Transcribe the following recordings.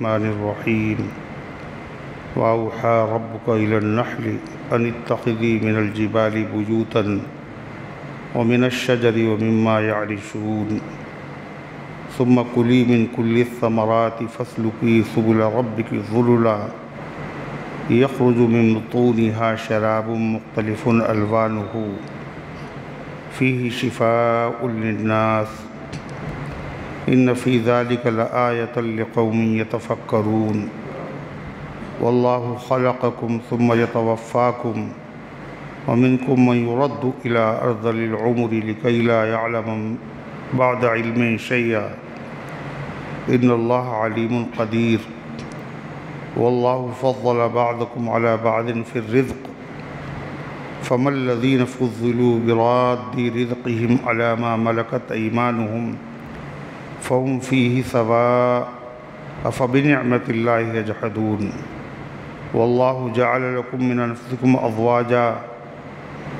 الرحمن الرحيم وأوحى ربك إلى النحل أن اتخذي من الجبال بيوتا ومن الشجر ومما يعرشون ثم كلي من كل الثمرات فاسلكي سبل ربك ذللا يخرج من بطونها شراب مختلف ألوانه فيه شفاء للناس إن في ذلك لآية لقوم يتفكرون والله خلقكم ثم يتوفاكم ومنكم من يرد إلى أرذل العمر لكي لا يعلم بعد علم شيئا إن الله عليم قدير والله فضل بعضكم على بعض في الرزق فما الذين فضلوا براد رزقهم على ما ملكت أيمانهم فهم فيه سواء أفبنعمة الله يجحدون والله جعل لكم من أنفسكم أزواجا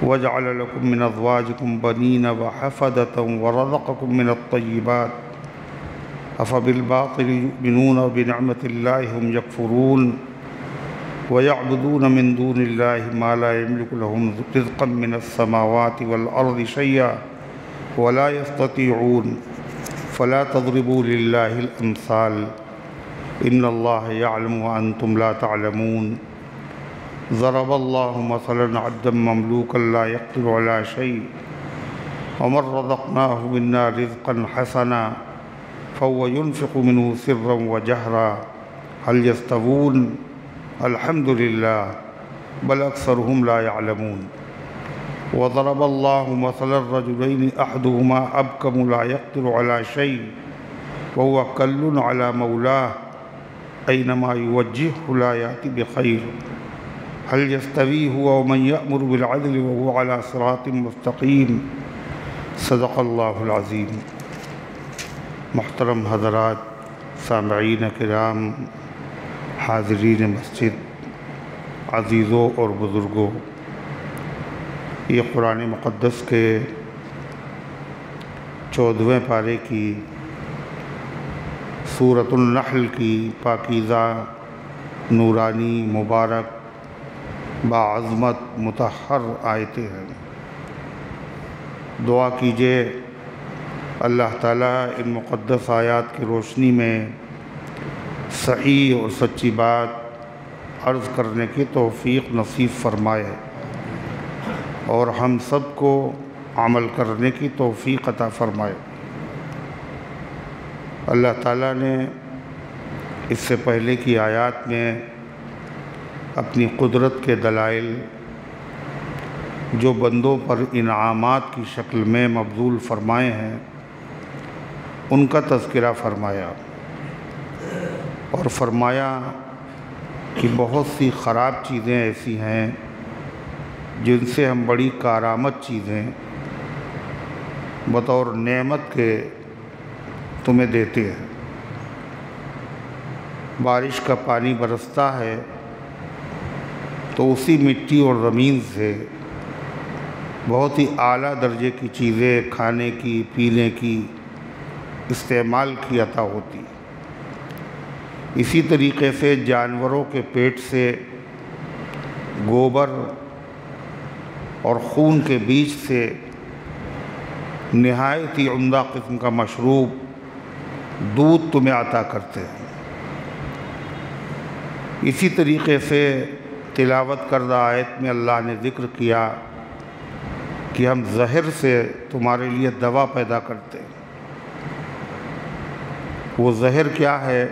وجعل لكم من أزواجكم بنين وحفدة ورزقكم من الطيبات أفبالباطل يؤمنون وبنعمة الله هم يكفرون ويعبدون من دون الله ما لا يملك لهم رزقا من السماوات والأرض شيئا ولا يستطيعون فلا تضربوا لله الأمثال إن الله يعلم وأنتم لا تعلمون ضرب الله مثلا عبدا مملوكا لا يقدر على شيء ومن رزقناه منا رزقا حسنا فهو ينفق منه سرا وجهرا هل يستوون الحمد لله بل أكثرهم لا يعلمون وضرب الله مثلا رجلين أحدهما أبكم لا يقدر على شيء وهو كل على مولاه أينما يوجهه لا يأتي بخير هل يستوي هو ومن يأمر بالعدل وهو على صراط مستقيم صدق اللہ العظیم۔ محترم حضرات، سامعین کرام، حاضرین مسجد، عزیزوں اور بزرگوں، یہ قرآن مقدس کے 14ویں پارے کی سورۃ النحل کی پاکیزہ، نورانی، مبارک، باعظمت، مطہر آیتیں ہیں۔ دعا کیجئے اللہ تعالیٰ ان مقدس آیات کی روشنی میں صحیح اور سچی بات عرض کرنے کی توفیق نصیب فرمائے اور ہم سب کو عمل کرنے کی توفیق عطا فرمائے۔ اللہ تعالیٰ نے اس سے پہلے کی آیات میں اپنی قدرت کے دلائل جو بندوں پر انعامات کی شکل میں مبذول فرمائے ہیں ان کا تذکرہ فرمایا، اور فرمایا کہ بہت سی خراب چیزیں ایسی ہیں جن سے ہم بڑی کارآمد چیزیں بطور نعمت کے تمہیں دیتے ہیں۔ بارش کا پانی برستا ہے تو اسی مٹی اور زمین سے بہت ہی اعلیٰ درجے کی چیزیں کھانے کی، پینے کی، استعمال کی عطا ہوتی۔ اسی طریقے سے جانوروں کے پیٹ سے گوبر اور خون کے بیج سے نہایت ہی عمدہ قسم کا مشروب دودھ تمہیں عطا کرتے ہیں۔ اسی طریقے سے تلاوت کردہ آیت میں اللہ نے ذکر کیا کہ ہم زہر سے تمہارے لیے دوا پیدا کرتے ہیں۔ وہ زہر کیا ہے؟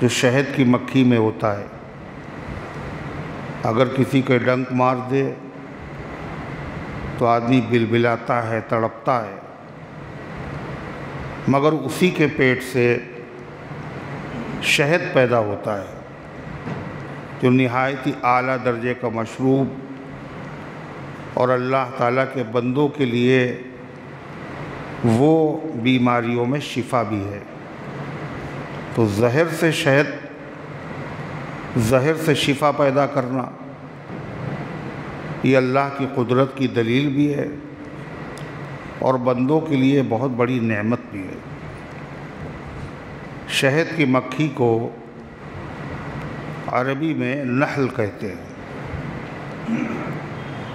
جو شہد کی مکھی میں ہوتا ہے۔ اگر کسی کے ڈنک مار دے تو آدمی بلبلاتا ہے، تڑپتا ہے، مگر اسی کے پیٹ سے شہد پیدا ہوتا ہے جو نہایت ہی اعلیٰ درجے کا مشروب اور اللہ تعالیٰ کے بندوں کے لیے وہ بیماریوں میں شفا بھی ہے۔ تو زہر سے شفا پیدا کرنا یہ اللہ کی قدرت کی دلیل بھی ہے اور بندوں کے لیے بہت بڑی نعمت بھی ہے۔ شہد کی مکھی کو عربی میں نحل کہتے ہیں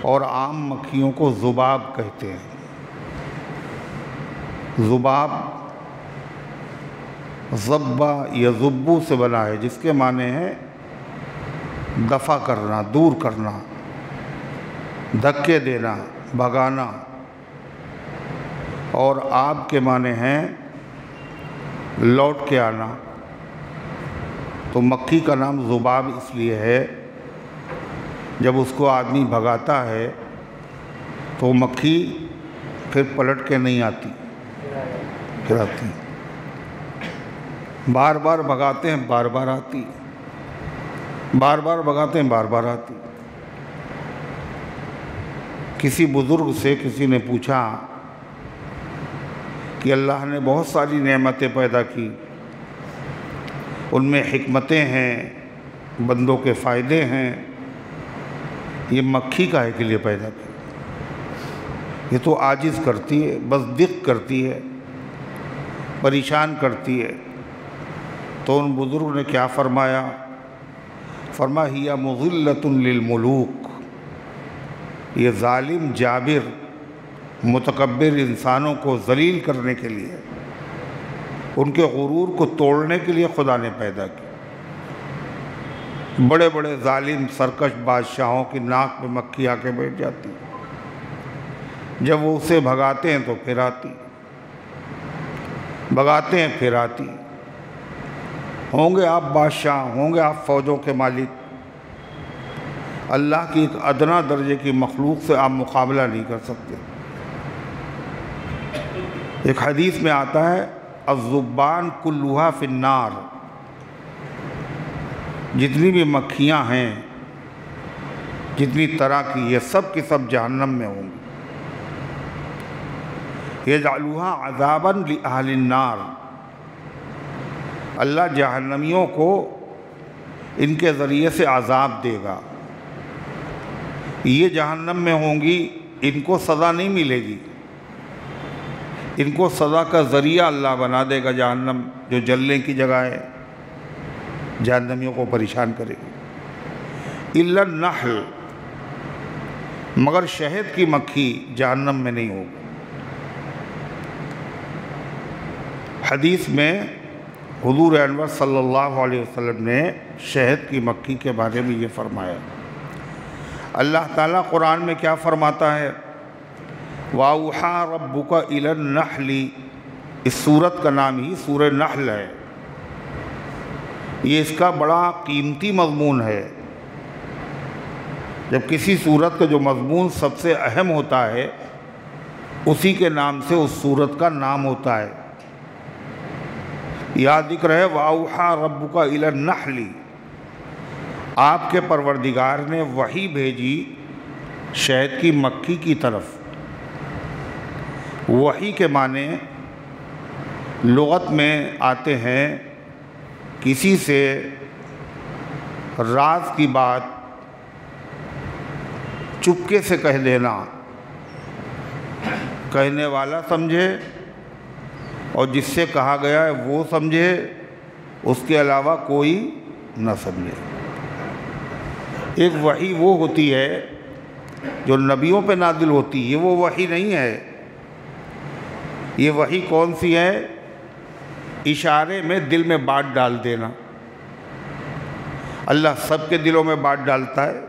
اور عام مکھیوں کو ذباب کہتے ہیں۔ ذباب ضبہ یا ضبو سے بنا ہے، جس کے معنی ہے دفع کرنا، دور کرنا، دھکے دینا، بھگانا، اور آب کے معنی ہیں لوٹ کے آنا۔ تو مکھی کا نام ذباب اس لیے ہے، جب اس کو آدمی بھگاتا ہے تو مکھی پھر پلٹ کے نہیں آتی، پھر آتی، بار بار بھگاتے ہیں بار بار آتی، بار بار بھگاتے ہیں بار بار آتی۔ کسی بزرگ سے کسی نے پوچھا کہ اللہ نے بہت ساری نعمتیں پیدا کی، ان میں حکمتیں ہیں، بندوں کے فائدے ہیں، یہ مکھی کاہے کے لیے پیدا کی؟ یہ تو عاجز کرتی ہے، بس دق کرتی ہے، پریشان کرتی ہے۔ تو ان بزرگ نے کیا فرمایا؟ فرمایا ہی مضلۃ للملوک، یہ ظالم جابر متکبر انسانوں کو ذلیل کرنے کے لیے، ان کے غرور کو توڑنے کے لیے خدا نے پیدا کی۔ بڑے بڑے ظالم سرکش بادشاہوں کی ناک پہ مکھی آ کے بیٹھ جاتی، جب وہ اسے بھگاتے ہیں تو پھر آتی، بھگاتے ہیں پھر آتی۔ ہوں گے آپ بادشاہ، ہوں گے آپ فوجوں کے مالک، اللہ کی ایک ادنا درجے کی مخلوق سے آپ مقابلہ نہیں کر سکتے۔ ایک حدیث میں آتا ہے الذبان کلھا فی النار، جتنی بھی مکھیاں ہیں، جتنی طرح کی، یہ سب کی سب جہنم میں ہوں گی۔ یجعلھا عذابا لأہل النار، اللہ جہنمیوں کو ان کے ذریعے سے عذاب دے گا۔ یہ جہنم میں ہوں گی، ان کو سزا نہیں ملے گی، ان کو سزا کا ذریعہ اللہ بنا دے گا جہنم، جو جلنے کی جگہ ہے، جہنمیوں کو پریشان کرے گی۔ الا النحل، مگر شہد کی مکھی جہنم میں نہیں ہوگی۔ حدیث میں حضور انور صلی اللہ علیہ وسلم نے شہد کی مکھی کے بارے میں یہ فرمایا۔ اللہ تعالیٰ قرآن میں کیا فرماتا ہے؟ وَأَوْحَىٰ رَبُّكَ إِلَى النَّحْلِ، اس سورت کا نام ہی سورہ نحل ہے۔ یہ اس کا بڑا قیمتی مضمون ہے۔ جب کسی سورت کا جو مضمون سب سے اہم ہوتا ہے، اسی کے نام سے اس سورت کا نام ہوتا ہے۔ یاد ذکر ہے وَأَوْحَىٰ رَبُّكَ إِلَى النَّحْلِ، آپ کے پروردگار نے وحی بھیجی شہد کی مکھی کی طرف۔ وحی کے معنی لغت میں آتے ہیں کسی سے راز کی بات چپکے سے کہہ دینا، کہنے والا سمجھے اور جس سے کہا گیا ہے وہ سمجھے، اس کے علاوہ کوئی نہ سمجھے۔ ایک وحی وہ ہوتی ہے جو نبیوں پہ نازل ہوتی ہے، وہ وحی نہیں ہے۔ یہ وحی کون سی ہے؟ اشارے میں دل میں بات ڈال دینا۔ اللہ سب کے دلوں میں بات ڈالتا ہے۔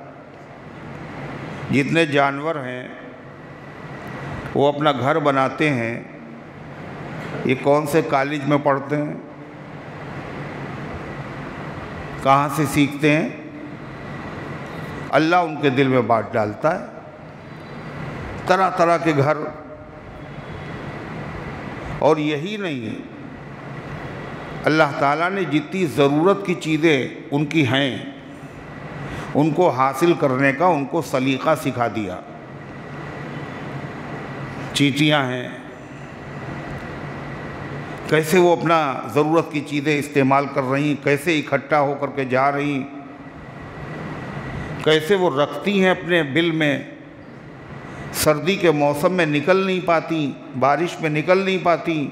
جتنے جانور ہیں وہ اپنا گھر بناتے ہیں، یہ کون سے کالج میں پڑھتے ہیں، کہاں سے سیکھتے ہیں؟ اللہ ان کے دل میں بات ڈالتا ہے۔ طرح طرح کے گھر، اور یہی نہیں ہے، اللہ تعالیٰ نے جتنی ضرورت کی چیزیں ان کی ہیں، ان کو حاصل کرنے کا ان کو سلیقہ سکھا دیا۔ چیٹیاں ہیں، کیسے وہ اپنا ضرورت کی چیزیں استعمال کر رہی ہیں، کیسے اکٹھا ہو کر کے جا رہی ہیں، کیسے وہ رکھتی ہیں اپنے بل میں، سردی کے موسم میں نکل نہیں پاتی، بارش میں نکل نہیں پاتی،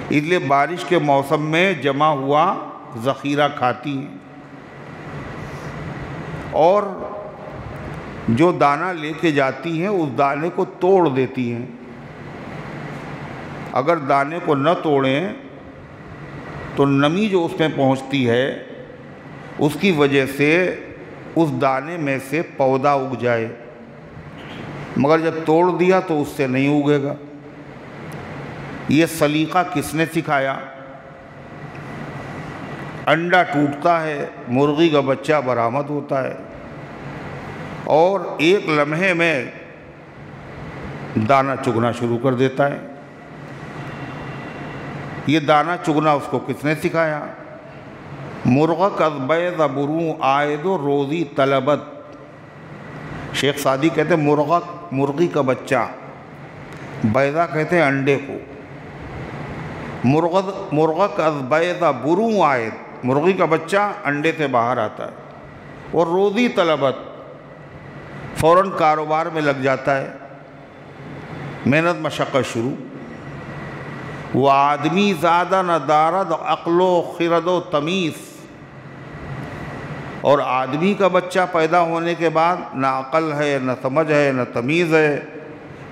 اس لیے بارش کے موسم میں جمع ہوا ذخیرہ کھاتی ہیں، اور جو دانہ لے کے جاتی ہیں اس دانے کو توڑ دیتی ہیں۔ اگر دانے کو نہ توڑیں تو نمی جو اس میں پہنچتی ہے اس کی وجہ سے اس دانے میں سے پودا اگ جائے، مگر جب توڑ دیا تو اس سے نہیں اگے گا۔ یہ سلیقہ کس نے سکھایا؟ انڈا ٹوٹتا ہے، مرغی کا بچہ برآمد ہوتا ہے، اور ایک لمحے میں دانہ چگنا شروع کر دیتا ہے۔ یہ دانہ چگنا اس کو کس نے سکھایا؟ مرغک از بیض بروں آئد و روزی طلبت۔ شیخ سعدی کہتے ہیں مرغک مرغی کا بچہ، بیضہ کہتے ہیں انڈے کو۔ مرغک از بیض بروں آئد، مرغی کا بچہ انڈے سے باہر آتا ہے، اور روزی طلبت فوراً کاروبار میں لگ جاتا ہے، محنت مشقت شروع۔ وہ آدمی زیادہ نہ دارد عقل و خرد و تمیز، اور آدمی کا بچہ پیدا ہونے کے بعد نہ عقل ہے، نہ سمجھ ہے، نہ تمیز ہے،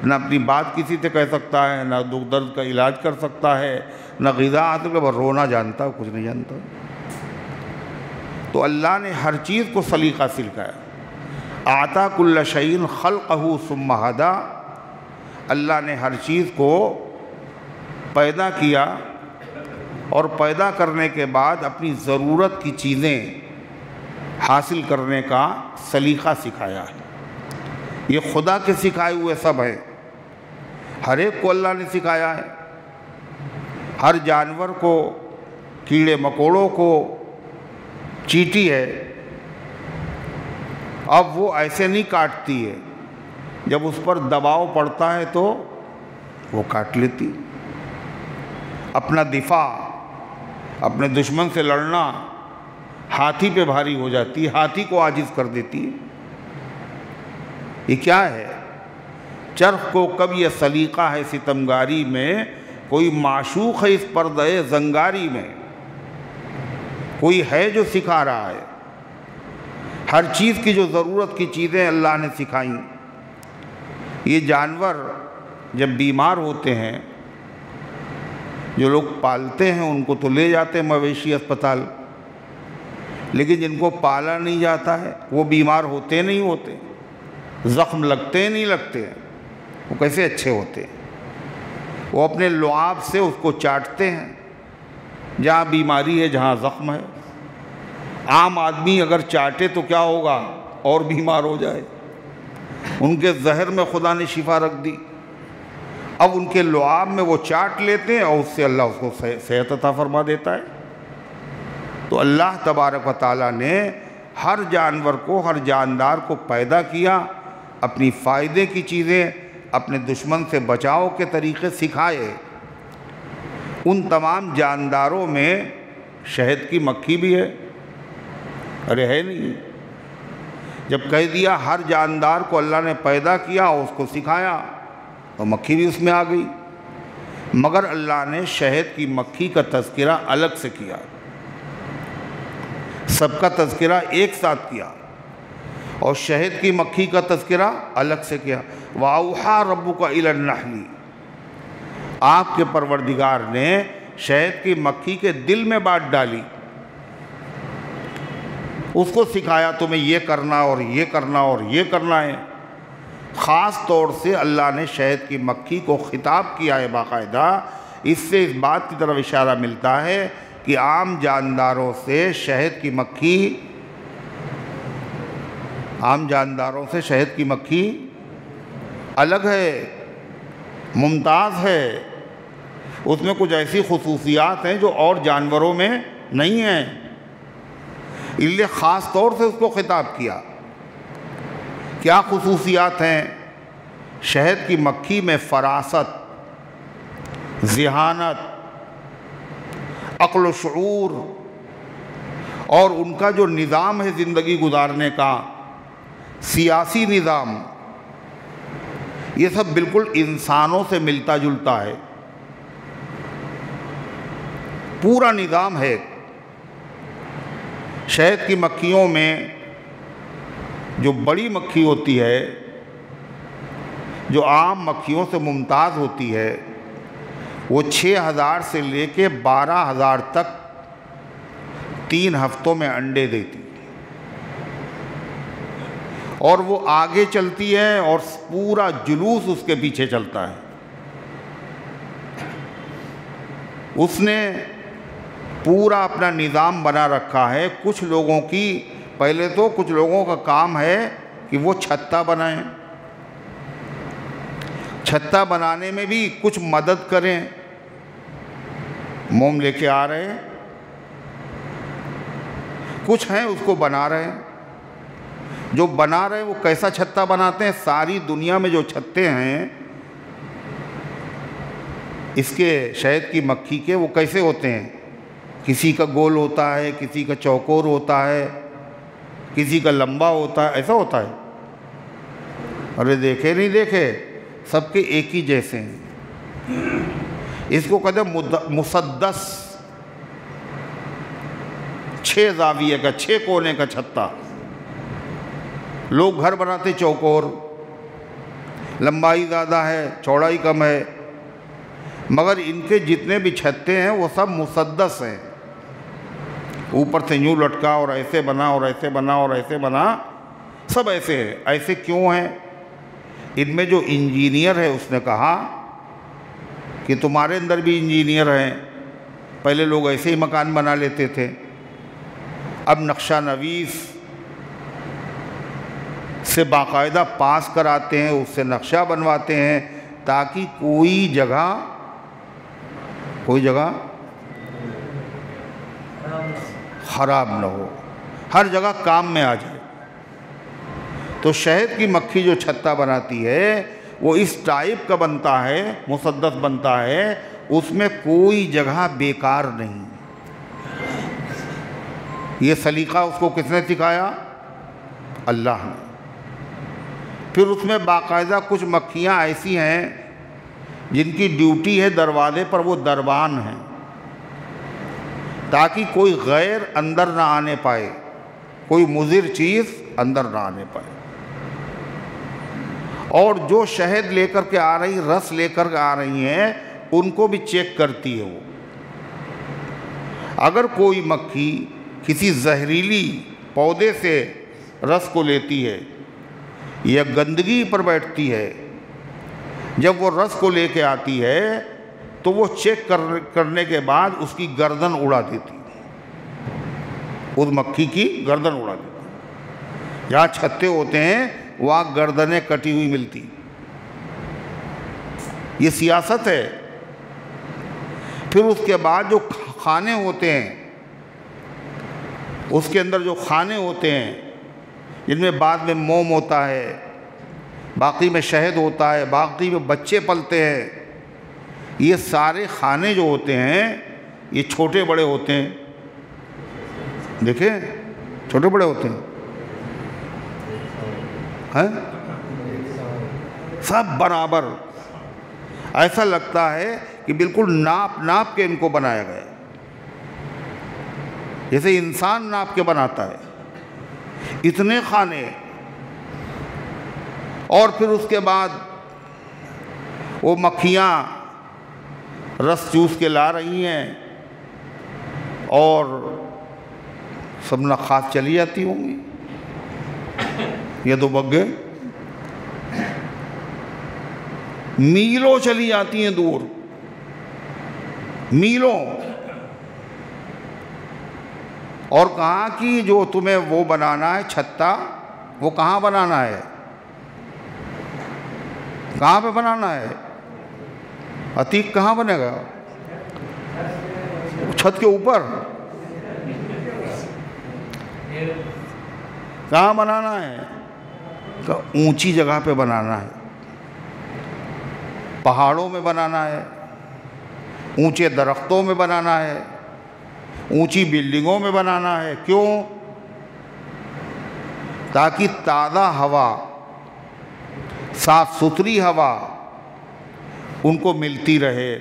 نہ اپنی بات کسی سے کہہ سکتا ہے، نہ دکھ درد کا علاج کر سکتا ہے، نہ غذا حاصل کر، بس رونا جانتا ہے، کچھ نہیں جانتا۔ تو اللہ نے ہر چیز کو سلیقہ سکھایا۔ اعطا کل شیء خلقہ ثم ہدی، اللہ نے ہر چیز کو پیدا کیا اور پیدا کرنے کے بعد اپنی ضرورت کی چیزیں حاصل کرنے کا سلیقہ سکھایا ہے۔ یہ خدا کے سکھائے ہوئے سب ہیں، ہر ایک کو اللہ نے سکھایا ہے۔ ہر جانور کو، کیڑے مکوڑوں کو، چیٹی ہے، اب وہ ایسے نہیں کاٹتی ہے، جب اس پر دباؤ پڑتا ہے تو وہ کاٹ لیتی۔ اپنا دفاع، اپنے دشمن سے لڑنا ہاتھی پہ بھاری ہو جاتی ہے، ہاتھی کو عاجز کر دیتی ہے۔ یہ کیا ہے؟ چرخ کو کب یہ سلیقہ ہے ستمگاری میں، کوئی معشوق ہے اس پردہ زنگاری میں، کوئی ہے جو سکھا رہا ہے۔ ہر چیز کی جو ضرورت کی چیزیں اللہ نے سکھائیں۔ یہ جانور جب بیمار ہوتے ہیں، جو لوگ پالتے ہیں ان کو تو لے جاتے ہیں مویشی اسپتال، لیکن جن کو پالا نہیں جاتا ہے وہ بیمار ہوتے نہیں ہوتے، زخم لگتے نہیں لگتے، وہ کیسے اچھے ہوتے؟ وہ اپنے لعاب سے اس کو چاٹتے ہیں جہاں بیماری ہے، جہاں زخم ہے۔ عام آدمی اگر چاٹے تو کیا ہوگا؟ اور بیمار ہو جائے۔ ان کے زہر میں خدا نے شفا رکھ دی، اب ان کے لعاب میں وہ چاٹ لیتے ہیں اور اس سے اللہ اس کو صحت عطا فرما دیتا ہے۔ تو اللہ تبارک و تعالیٰ نے ہر جانور کو، ہر جاندار کو پیدا کیا، اپنی فائدے کی چیزیں، اپنے دشمن سے بچاؤ کے طریقے سکھائے۔ ان تمام جانداروں میں شہد کی مکھی بھی ہے؟ ارے ہے نہیں۔ جب کہہ دیا ہر جاندار کو اللہ نے پیدا کیا اور اس کو سکھایا، تو مکھی بھی اس میں آ گئی، مگر اللہ نے شہد کی مکھی کا تذکرہ الگ سے کیا، سب کا تذکرہ ایک ساتھ کیا، اور شہد کی مکھی کا تذکرہ الگ سے کیا۔ وَأَوْحَىٰ رَبُّكَ إِلَى النَّحْلِ، آپ کے پروردگار نے شہد کی مکھی کے دل میں بات ڈالی، اس کو سکھایا تمہیں یہ کرنا اور یہ کرنا اور یہ کرنا ہے۔ خاص طور سے اللہ نے شہد کی مکھی کو خطاب کیا ہے باقاعدہ۔ اس سے اس بات کی طرف اشارہ ملتا ہے کہ عام جانداروں سے شہد کی مکھی، عام جانداروں سے شہد کی مکھی الگ ہے، ممتاز ہے، اس میں کچھ ایسی خصوصیات ہیں جو اور جانوروں میں نہیں ہیں، اس لیے خاص طور سے اس کو خطاب کیا۔ کیا خصوصیات ہیں؟ شہد کی مکھی میں فراست، ذہانت، عقل و شعور، اور ان کا جو نظام ہے زندگی گزارنے کا، سیاسی نظام، یہ سب بالکل انسانوں سے ملتا جلتا ہے۔ پورا نظام ہے۔ شہد کی مکھیوں میں جو بڑی مکھی ہوتی ہے، جو عام مکھیوں سے ممتاز ہوتی ہے، وہ 6,000 سے لے کے 12,000 تک 3 ہفتوں میں انڈے دیتی، اور وہ آگے چلتی ہے اور پورا جلوس اس کے پیچھے چلتا ہے۔ اس نے پورا اپنا نظام بنا رکھا ہے۔ کچھ لوگوں کی پہلے تو کچھ لوگوں کا کام ہے کہ وہ چھتا بنائیں، چھتا بنانے میں بھی کچھ مدد کریں۔ موم لے کے آ رہے ہیں، کچھ ہیں اس کو بنا رہے ہیں۔ جو بنا رہے ہیں وہ کیسا چھتا بناتے ہیں؟ ساری دنیا میں جو چھتے ہیں اس کے شہد کی مکھی کے، وہ کیسے ہوتے ہیں؟ کسی کا گول ہوتا ہے، کسی کا چوکور ہوتا ہے، کسی کا لمبا ہوتا ہے، ایسا ہوتا ہے۔ ارے دیکھے نہیں دیکھے، سب کے ایک ہی جیسے ہیں۔ اس کو کہتے ہیں مسدس، 6 زاویے کا، 6 کونے کا چھتا۔ لوگ گھر بناتے چوکور، لمبائی زیادہ ہے، چوڑائی کم ہے، مگر ان کے جتنے بھی چھتے ہیں وہ سب مسدس ہیں۔ اوپر سے یوں لٹکا اور ایسے بنا اور ایسے بنا اور ایسے بنا، سب ایسے ہیں۔ ایسے کیوں ہیں؟ ان میں جو انجینئر ہے اس نے کہا کہ تمہارے اندر بھی انجینئر ہیں، پہلے لوگ ایسے ہی مکان بنا لیتے تھے، اب نقشہ نویس سے باقاعدہ پاس کراتے ہیں، اس سے نقشہ بنواتے ہیں تاکہ کوئی جگہ خراب نہ ہو، ہر جگہ کام میں آ جائے۔ تو شہد کی مکھی جو چھتا بناتی ہے وہ اس ٹائپ کا بنتا ہے، مسدس بنتا ہے، اس میں کوئی جگہ بیکار نہیں۔ یہ سلیقہ اس کو کس نے سکھایا؟ اللہ نے۔ پھر اس میں باقاعدہ کچھ مکھیاں ایسی ہیں جن کی ڈیوٹی ہے دروازے پر وہ دربان ہیں، تاکہ کوئی غیر اندر نہ آنے پائے، کوئی مضر چیز اندر نہ آنے پائے۔ اور جو شہد لے کر کے آ رہی، رس لے کر کے آ رہی ہیں، ان کو بھی چیک کرتی ہے وہ۔ اگر کوئی مکھی کسی زہریلی پودے سے رس کو لیتی ہے یا گندگی پر بیٹھتی ہے، جب وہ رس کو لے کے آتی ہے تو وہ چیک کرنے کے بعد اس کی گردن اڑا دیتی، اس مکھی کی گردن اڑا دیتی۔ جہاں چھتے ہوتے ہیں وہاں گردنیں کٹی ہوئی ملتی۔ یہ سیاست ہے۔ پھر اس کے بعد جو کھانے ہوتے ہیں، اس کے اندر جو کھانے ہوتے ہیں جن میں بعد میں موم ہوتا ہے، باقی میں شہد ہوتا ہے، باقی میں بچے پلتے ہیں، یہ سارے کھانے جو ہوتے ہیں یہ چھوٹے بڑے ہوتے ہیں۔ دیکھیں چھوٹے بڑے ہوتے ہیں، سب برابر، ایسا لگتا ہے کہ بالکل ناپ ناپ کے ان کو بنایا گیا، جیسے انسان ناپ کے بناتا ہے، اتنے کھانے۔ اور پھر اس کے بعد وہ مکھیاں رس چوس کے لا رہی ہیں اور سب نخاس چلی جاتی ہوں گی، یہ تو بگے میلوں چلی جاتی ہیں، دور میلوں۔ اور کہاں کی جو تمہیں وہ بنانا ہے چھتا، وہ کہاں بنانا ہے؟ کہاں پہ بنانا ہے؟ عتیق کہاں بنے گا؟ چھت کے اوپر؟ کہاں بنانا ہے؟ اونچی جگہ پہ بنانا ہے، پہاڑوں میں بنانا ہے، اونچے درختوں میں بنانا ہے، اونچی بلڈنگوں میں بنانا ہے۔ کیوں؟ تاکہ تازہ ہوا، صاف ستھری ہوا ان کو ملتی رہے۔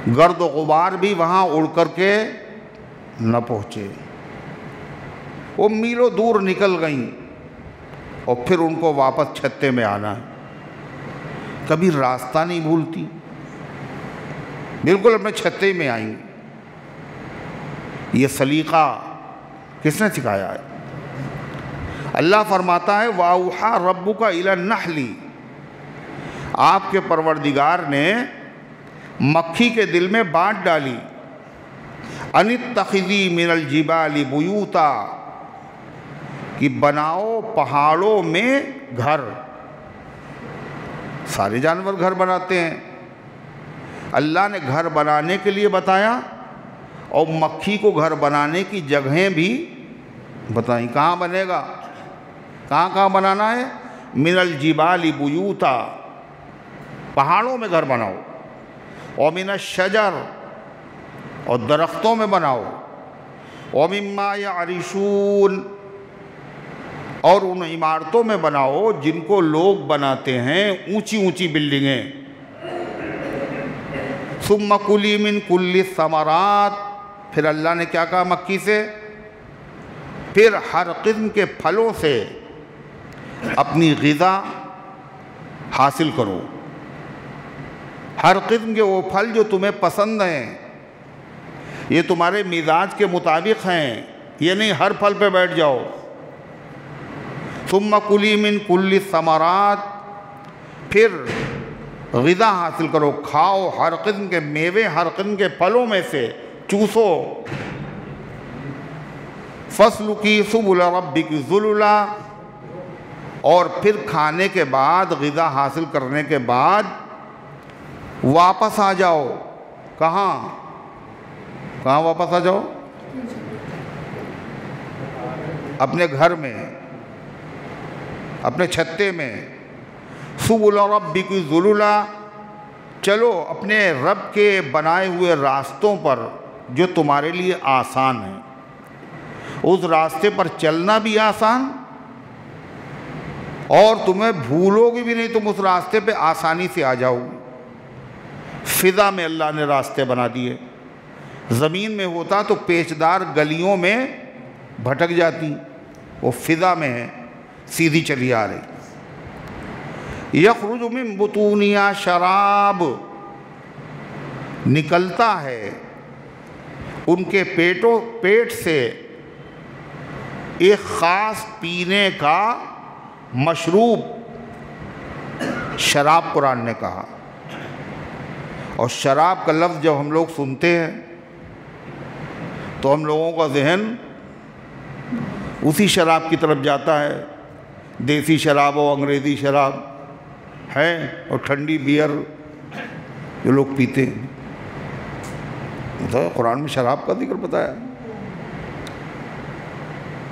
گرد و غبار بھی وہاں اڑ کر کے نہ پہنچے۔ وہ میلوں دور نکل گئیں اور پھر ان کو واپس چھتے میں آنا ہے۔ کبھی راستہ نہیں بھولتی، بالکل اپنے چھتے میں آئیں گی۔ یہ سلیقہ کس نے سکھایا ہے؟ اللہ فرماتا ہے وَأَوْحَىٰ رَبُّكَ إِلَى النَّحْلِ، آپ کے پروردگار نے مکھی کے دل میں بات ڈالی، أَنِ اتَّخِذِي مِنَ الْجِبَالِ بُيُوتًا، کہ بناؤ پہاڑوں میں گھر۔ سارے جانور گھر بناتے ہیں، اللہ نے گھر بنانے کے لیے بتایا اور مکھی کو گھر بنانے کی جگہیں بھی بتائیں۔ کہاں بنے گا، کہاں کہاں بنانا ہے؟ من الجبال بیوتا، پہاڑوں میں گھر بناؤ، اور من الشجر، اور درختوں میں بناؤ، ومما یعرشون، اور ان عمارتوں میں بناؤ جن کو لوگ بناتے ہیں، اونچی اونچی بلڈنگیں۔ ثم کلی من کل الثمرات، پھر اللہ نے کیا کہا مکھی سے؟ پھر ہر قسم کے پھلوں سے اپنی غذا حاصل کرو، ہر قسم کے وہ پھل جو تمہیں پسند ہیں، یہ تمہارے مزاج کے مطابق ہیں، یہ نہیں ہر پھل پہ بیٹھ جاؤ۔ ثم کلی من کل الثمرات، پھر غذا حاصل کرو، کھاؤ ہر قسم کے میوے، ہر قسم کے پھلوں میں سے چوسو۔ فَاسْلُكِي سُبُلَ رَبِّكِ ذُلُلًا، اور پھر کھانے کے بعد، غذا حاصل کرنے کے بعد واپس آ جاؤ۔ کہاں کہاں واپس آ جاؤ؟ اپنے گھر میں، اپنے چھتے میں۔ سُبُلَ رَبِّكِ ذُلُلًا، چلو اپنے رب کے بنائے ہوئے راستوں پر جو تمہارے لیے آسان ہیں، اس راستے پر چلنا بھی آسان، اور تمہیں بھولو گے بھی نہیں، تم اس راستے پہ آسانی سے آ جاؤ گے۔ فضا میں اللہ نے راستے بنا دیے، زمین میں ہوتا تو پیچدار گلیوں میں بھٹک جاتی، وہ فضا میں ہے، سیدھی چلی آ رہی۔ یخرج من بطونہا شراب، نکلتا ہے ان کے پیٹ سے ایک خاص پینے کا مشروب، شراب قرآن نے کہا۔ اور شراب کا لفظ جب ہم لوگ سنتے ہیں تو ہم لوگوں کا ذہن اسی شراب کی طرف جاتا ہے، دیسی شراب ہو، انگریزی شراب ہے، اور ٹھنڈی بیئر جو لوگ پیتے ہیں۔ قرآن میں شراب کا ذکر بتایا۔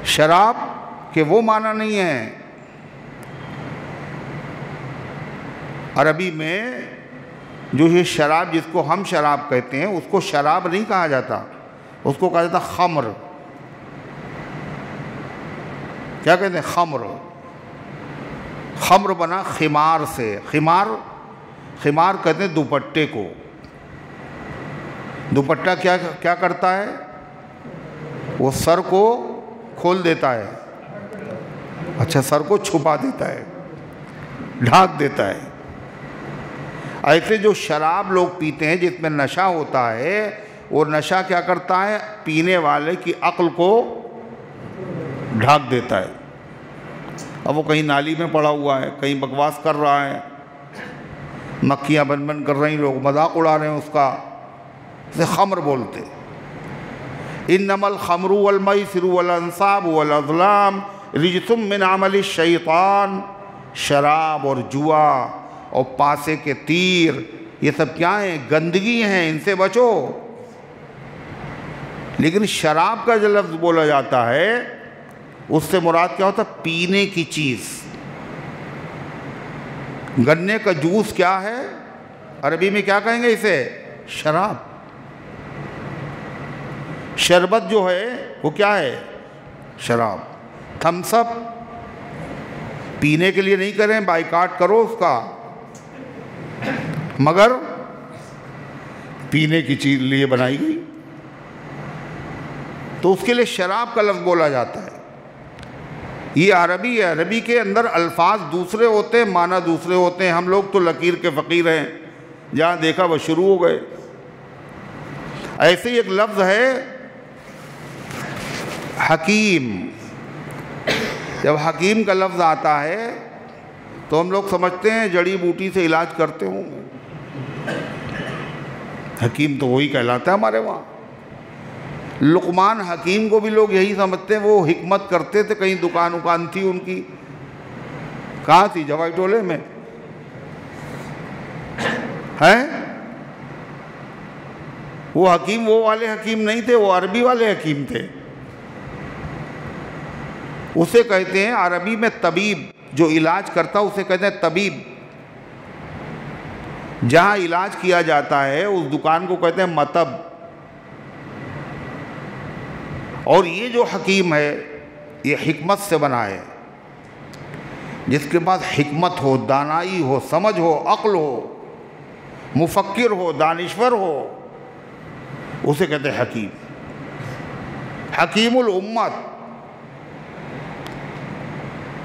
شراب کے وہ معنی نہیں ہے، عربی میں جو یہ شراب جس کو ہم شراب کہتے ہیں، اس کو شراب نہیں کہا جاتا، اس کو کہا جاتا خمر۔ کیا کہتے ہیں؟ خمر۔ خمر بنا خمار سے، خمار کہتے ہیں دوپٹے کو۔ دوپٹہ کیا کرتا ہے؟ وہ سر کو کھول دیتا ہے، اچھا سر کو چھپا دیتا ہے، ڈھانک دیتا ہے۔ ایسے جو شراب لوگ پیتے ہیں جس میں نشہ ہوتا ہے، وہ نشہ کیا کرتا ہے؟ پینے والے کی عقل کو ڈھانک دیتا ہے۔ اب وہ کہیں نالی میں پڑا ہوا ہے، کہیں بکواس کر رہا ہے، مکھیاں بن بن کر رہی، لوگ مذاق اڑا رہے ہیں اس کا، اسے خمر بولتے۔ انما الخمر والمیسر والانصاب والازلام رجس من عمل الشیطان، شراب اور جوا اور پاسے کے تیر، یہ سب کیا ہیں؟ گندگی ہیں، ان سے بچو۔ لیکن شراب کا جو لفظ بولا جاتا ہے اس سے مراد کیا ہوتا ہے؟ پینے کی چیز۔ گنے کا جوس کیا ہے؟ عربی میں کیا کہیں گے اسے؟ شراب۔ شربت جو ہے وہ کیا ہے؟ شراب۔ تھمس اپ پینے کے لیے نہیں کریں، بائیکاٹ کرو اس کا، مگر پینے کی چیز لیے بنائی گئی، تو اس کے لیے شراب کا لفظ بولا جاتا ہے۔ یہ عربی ہے، عربی کے اندر الفاظ دوسرے ہوتے ہیں، معنی دوسرے ہوتے ہیں۔ ہم لوگ تو لکیر کے فقیر ہیں، جہاں دیکھا وہ شروع ہو گئے۔ ایسے ہی ایک لفظ ہے حکیم۔ جب حکیم کا لفظ آتا ہے تو ہم لوگ سمجھتے ہیں جڑی بوٹی سے علاج کرتے ہوں گے، حکیم تو وہی کہلاتا ہے ہمارے وہاں۔ لقمان حکیم کو بھی لوگ یہی سمجھتے ہیں، وہ حکمت کرتے تھے، کہیں دکان تھی ان کی، کہاں تھی؟ جوائی ٹولے میں ہے۔ وہ حکیم وہ والے حکیم نہیں تھے، وہ عربی والے حکیم تھے۔ اسے کہتے ہیں عربی میں طبیب، جو علاج کرتا اسے کہتے ہیں طبیب۔ جہاں علاج کیا جاتا ہے اس دکان کو کہتے ہیں مطب۔ اور یہ جو حکیم ہے یہ حکمت سے بنا ہے، جس کے پاس حکمت ہو، دانائی ہو، سمجھ ہو، عقل ہو، مفکر ہو، دانشور ہو، اسے کہتے ہیں حکیم۔ حکیم الامت۔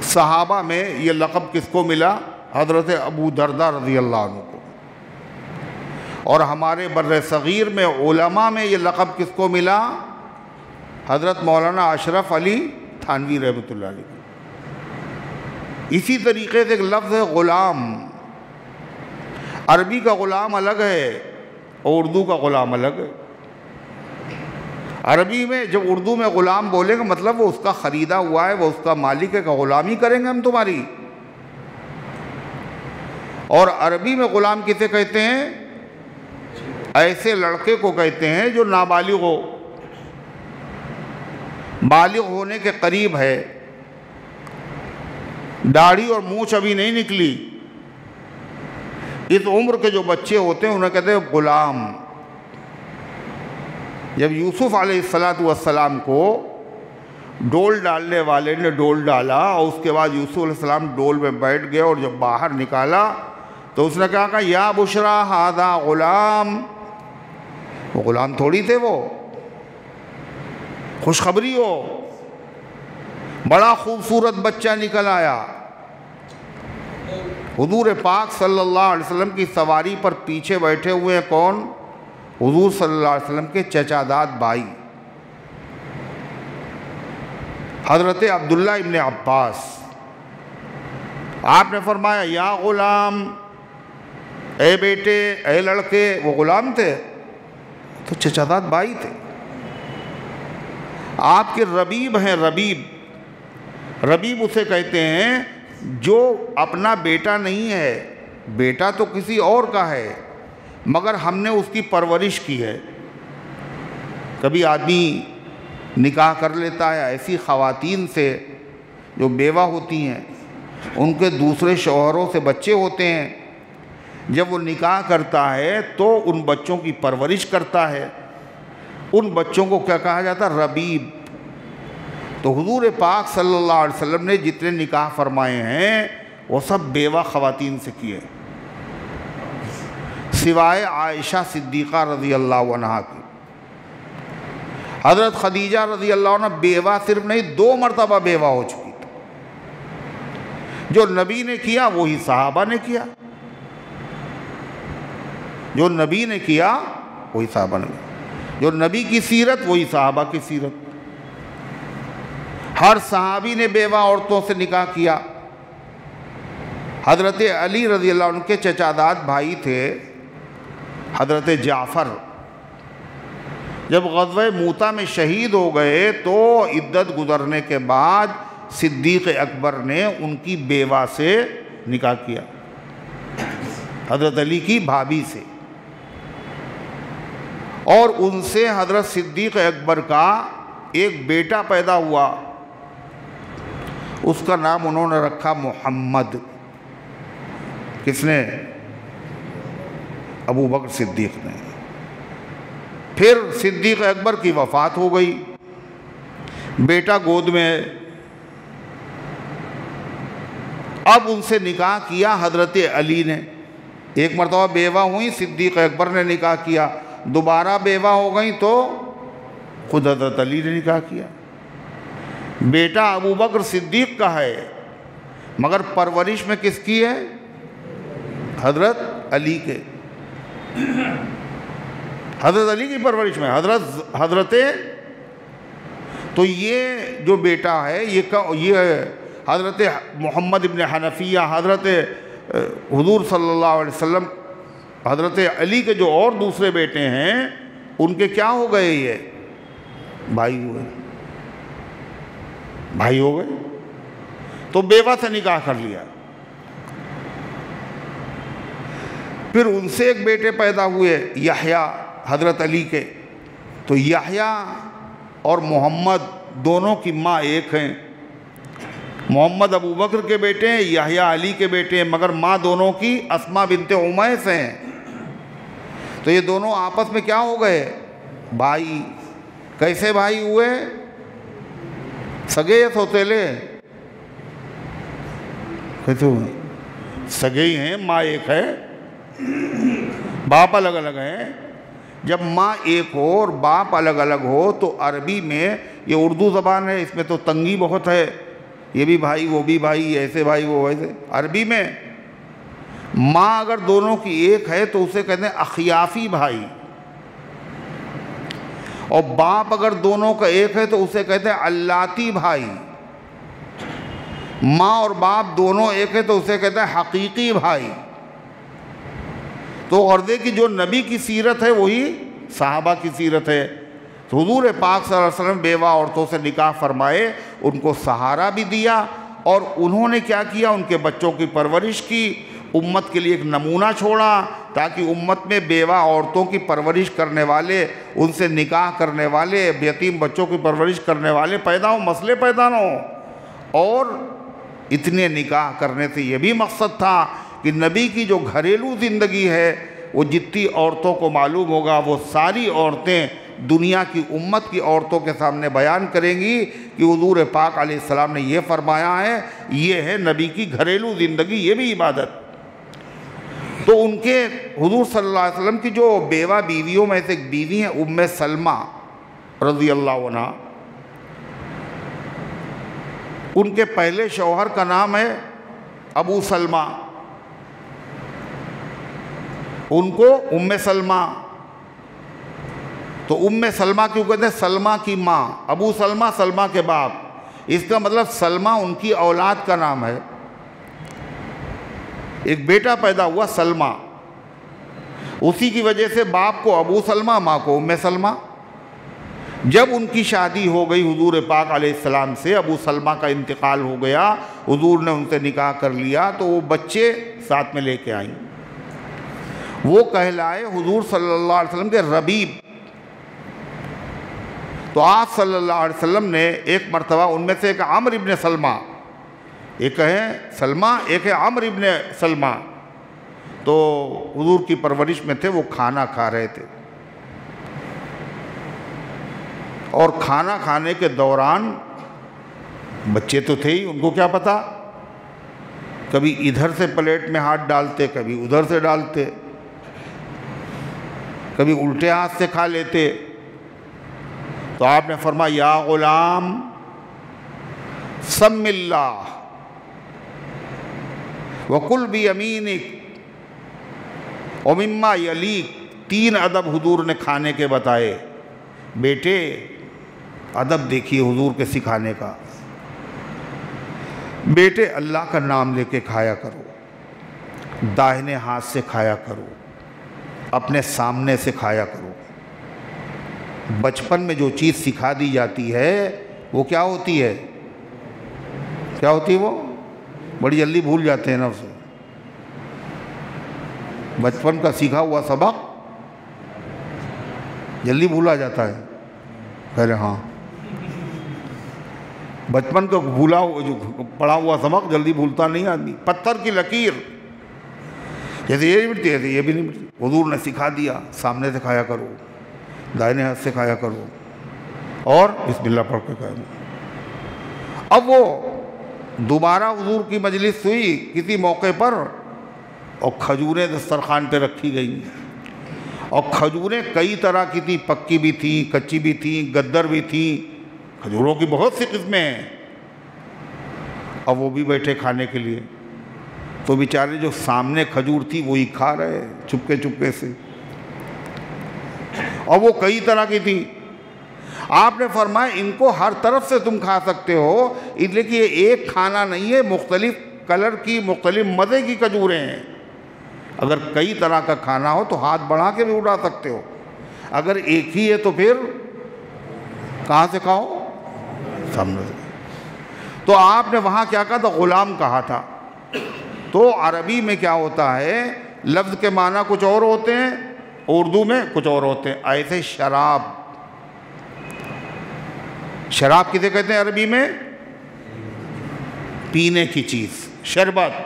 صحابہ میں یہ لقب کس کو ملا؟ حضرت ابو درداء رضی اللہ عنہ کو۔ اور ہمارے بر صغیر میں علماء میں یہ لقب کس کو ملا؟ حضرت مولانا اشرف علی تھانوی رحمۃ اللہ علیہ۔ اسی طریقے سے ایک لفظ ہے غلام۔ عربی کا غلام الگ ہے اور اردو کا غلام الگ ہے۔ عربی میں جب اردو میں غلام بولے گا مطلب وہ اس کا خریدا ہوا ہے، وہ اس کا مالک ہے، کہ غلامی کریں گے ہم تمہاری۔ اور عربی میں غلام کسے کہتے ہیں؟ ایسے لڑکے کو کہتے ہیں جو نابالغ ہو، بالغ ہونے کے قریب ہے، داڑھی اور مونچھ ابھی نہیں نکلی، اس عمر کے جو بچے ہوتے ہیں انہیں کہتے ہیں غلام۔ جب یوسف علیہ السلام کو ڈول ڈالنے والے نے ڈول ڈالا اور اس کے بعد یوسف علیہ السلام ڈول میں بیٹھ گئے اور جب باہر نکالا تو اس نے کہا یا بشرا ھذا غلام۔ وہ غلام تھوڑی تھے، وہ خوشخبری ہو، بڑا خوبصورت بچہ نکل آیا۔ حضور پاک صلی اللہ علیہ وسلم کی سواری پر پیچھے بیٹھے ہوئے ہیں کون؟ حضور صلی اللہ علیہ وسلم کے چچا داد بھائی حضرت عبداللہ ابن عباس۔ آپ نے فرمایا یا غلام، اے بیٹے، اے لڑکے۔ وہ غلام تھے تو چچا داد بھائی تھے۔ آپ کے ربیب ہیں، ربیب۔ ربیب اسے کہتے ہیں جو اپنا بیٹا نہیں ہے، بیٹا تو کسی اور کا ہے مگر ہم نے اس کی پرورش کی ہے۔ کبھی آدمی نکاح کر لیتا ہے ایسی خواتین سے جو بیوہ ہوتی ہیں، ان کے دوسرے شوہروں سے بچے ہوتے ہیں، جب وہ نکاح کرتا ہے تو ان بچوں کی پرورش کرتا ہے۔ ان بچوں کو کیا کہا جاتا؟ ربیب۔ تو حضور پاک صلی اللہ علیہ وسلم نے جتنے نکاح فرمائے ہیں وہ سب بیوہ خواتین سے کیے، سوائے عائشہ صدیقہ رضی اللہ عنہا کی۔ حضرت خدیجہ رضی اللہ عنہ بیوہ صرف نہیں 2 مرتبہ بیوہ ہو چکی تھی۔ جو نبی نے کیا وہی صحابہ نے کیا، جو نبی نے کیا وہی صحابہ نے کیا، جو نبی کی سیرت وہی صحابہ کی سیرت۔ ہر صحابی نے بیوہ عورتوں سے نکاح کیا۔ حضرت علی رضی اللہ عنہ کے چچا داد بھائی تھے حضرت جعفر، جب غزوہ موتہ میں شہید ہو گئے تو عدت گزرنے کے بعد صدیق اکبر نے ان کی بیوہ سے نکاح کیا، حضرت علی کی بھابھی سے، اور ان سے حضرت صدیق اکبر کا ایک بیٹا پیدا ہوا، اس کا نام انہوں نے رکھا محمد۔ کس نے؟ ابو بکر صدیق نے۔ پھر صدیق اکبر کی وفات ہو گئی، بیٹا گود میں ہے۔ اب ان سے نکاح کیا حضرت علی نے، ایک مرتبہ بیوہ ہوئی، صدیق اکبر نے نکاح کیا، دوبارہ بیوہ ہو گئیں تو خود حضرت علی نے نکاح کیا۔ بیٹا ابو بکر صدیق کا ہے مگر پرورش میں کس کی ہے؟ حضرت علی کے، حضرت علی کی پرورش میں حضرت تو یہ جو بیٹا ہے یہ حضرت محمد ابن حنفیہ، حضرت حضور صلی اللہ علیہ وسلم، حضرت علی کے جو اور دوسرے بیٹے ہیں ان کے کیا ہو گئے؟ یہ بھائی ہوئے، بھائی ہو گئے، تو بیوہ سے نکاح کر لیا۔ پھر ان سے ایک بیٹے پیدا ہوئے یحییٰ حضرت علی کے، تو یحییٰ اور محمد دونوں کی ماں ایک ہیں۔ محمد ابو بکر کے بیٹے ہیں، یحییٰ علی کے بیٹے ہیں، مگر ماں دونوں کی اسماء بنت امیس ہیں۔ تو یہ دونوں آپس میں کیا ہو گئے؟ بھائی۔ کیسے بھائی ہوئے؟ سگے یا سوتیلے؟ کیسے ہوئے؟ سگے ہی ہیں، ماں ایک ہے، باپ الگ الگ ہیں۔ جب ماں ایک ہو اور باپ الگ الگ ہو تو عربی میں، یہ اردو زبان ہے اس میں تو تنگی بہت ہے، یہ بھی بھائی وہ بھی بھائی، ایسے بھائی وہ ویسے۔ عربی میں ماں اگر دونوں کی ایک ہے تو اسے کہتے ہیں اخیافی بھائی، اور باپ اگر دونوں کا ایک ہے تو اسے کہتے ہیں علاتی بھائی۔ ماں اور باپ دونوں ایک ہے تو اسے کہتے ہیں حقیقی بھائی۔ تو غرضے کی جو نبی کی سیرت ہے وہی صحابہ کی سیرت ہے۔ تو حضور پاک صلی اللہ علیہ وسلم بیوہ عورتوں سے نکاح فرمائے، ان کو سہارا بھی دیا، اور انہوں نے کیا کیا؟ ان کے بچوں کی پرورش کی، امت کے لیے ایک نمونہ چھوڑا تاکہ امت میں بیوہ عورتوں کی پرورش کرنے والے، ان سے نکاح کرنے والے، یتیم بچوں کی پرورش کرنے والے پیدا ہوں، مسئلے پیدا نہ ہوں۔ اور اتنے نکاح کرنے سے یہ بھی مقصد تھا کہ نبی کی جو گھریلو زندگی ہے وہ جتنی عورتوں کو معلوم ہوگا وہ ساری عورتیں دنیا کی امت کی عورتوں کے سامنے بیان کریں گی کہ حضور پاک علیہ السلام نے یہ فرمایا ہے، یہ ہے نبی کی گھریلو زندگی، یہ بھی عبادت۔ تو ان کے حضور صلی اللہ علیہ وسلم کی جو بیوہ بیویوں میں سے ایک بیوی ہیں ام سلمہ رضی اللہ عنہ، ان کے پہلے شوہر کا نام ہے ابو سلمہ، ان کو ام سلمہ، تو ام سلمہ کیوں کہتے ہیں؟ سلمہ کی ماں، ابو سلمہ سلمہ کے باپ، اس کا مطلب سلمہ ان کی اولاد کا نام ہے۔ ایک بیٹا پیدا ہوا سلمہ، اسی کی وجہ سے باپ کو ابو سلمہ، ماں کو ام سلمہ۔ جب ان کی شادی ہو گئی حضور پاک علیہ السلام سے، ابو سلمہ کا انتقال ہو گیا، حضور نے ان سے نکاح کر لیا، تو وہ بچے ساتھ میں لے کے آئیں، وہ کہلائے حضور صلی اللہ علیہ وسلم کے ربیب۔ تو آپ صلی اللہ علیہ وسلم نے ایک مرتبہ ان میں سے ایک عمرو ابن سلمہ، ایک ہے سلمہ ایک ہے عمرو ابن سلمہ، تو حضور کی پرورش میں تھے، وہ کھانا کھا رہے تھے، اور کھانا کھانے کے دوران بچے تو تھے ہی، ان کو کیا پتا، کبھی ادھر سے پلیٹ میں ہاتھ ڈالتے، کبھی ادھر سے ڈالتے، کبھی الٹے ہاتھ سے کھا لیتے۔ تو آپ نے فرمایا یا غلام سم اللہ وَقُلْ بِيَمِينِكَ وَمِمَّا يَلِيكَ، 3 ادب حضور نے کھانے کے بتائے۔ بیٹے ادب دیکھیے حضور کے سکھانے کا، بیٹے اللہ کا نام لے کے کھایا کرو، داہنے ہاتھ سے کھایا کرو، اپنے سامنے سے کھایا کرو۔ بچپن میں جو چیز سکھا دی جاتی ہے وہ کیا ہوتی ہے؟ کیا ہوتی ہے؟ وہ بڑی جلدی بھول جاتے ہیں نا اسے۔ بچپن کا سیکھا ہوا سبق جلدی بھولا جاتا ہے، کہہ رہے ہاں، بچپن کا جو پڑھا ہوا سبق جلدی بھولتا نہیں آدمی۔ پتھر کی لکیر جیسے یہ نہیں مٹتی ایسے یہ بھی نہیں مٹتی، حضور نے سکھا دیا، سامنے سے کھایا کرو، دائنے ہاتھ سے کھایا کرو، اور بسم اللہ پڑھ کے کھایا کرو۔ اب وہ دوبارہ حضور کی مجلس ہوئی کسی موقع پر، اور کھجوریں دسترخوان پہ رکھی گئیں، اور کھجوریں کئی طرح کی تھیں، پکی بھی تھیں، کچی بھی تھیں، گدر بھی تھیں، کھجوروں کی بہت سی قسمیں ہیں۔ اور وہ بھی بیٹھے کھانے کے لیے، تو بیچارے جو سامنے کھجور تھی وہی کھا رہے چپکے چپکے سے، اور وہ کئی طرح کی تھی۔ آپ نے فرمایا ان کو ہر طرف سے تم کھا سکتے ہو، اس لیے کہ یہ ایک کھانا نہیں ہے، مختلف کلر کی، مختلف مزے کی کھجوریں ہیں۔ اگر کئی طرح کا کھانا ہو تو ہاتھ بڑھا کے بھی اٹھا سکتے ہو، اگر ایک ہی ہے تو پھر کہاں سے کھاؤ؟ سامنے سے۔ تو آپ نے وہاں کیا کہا تھا؟ غلام کہا تھا۔ تو عربی میں کیا ہوتا ہے، لفظ کے معنی کچھ اور ہوتے ہیں، اردو میں کچھ اور ہوتے ہیں۔ ایسے شراب، شراب کسے کہتے ہیں عربی میں؟ پینے کی چیز، شربت۔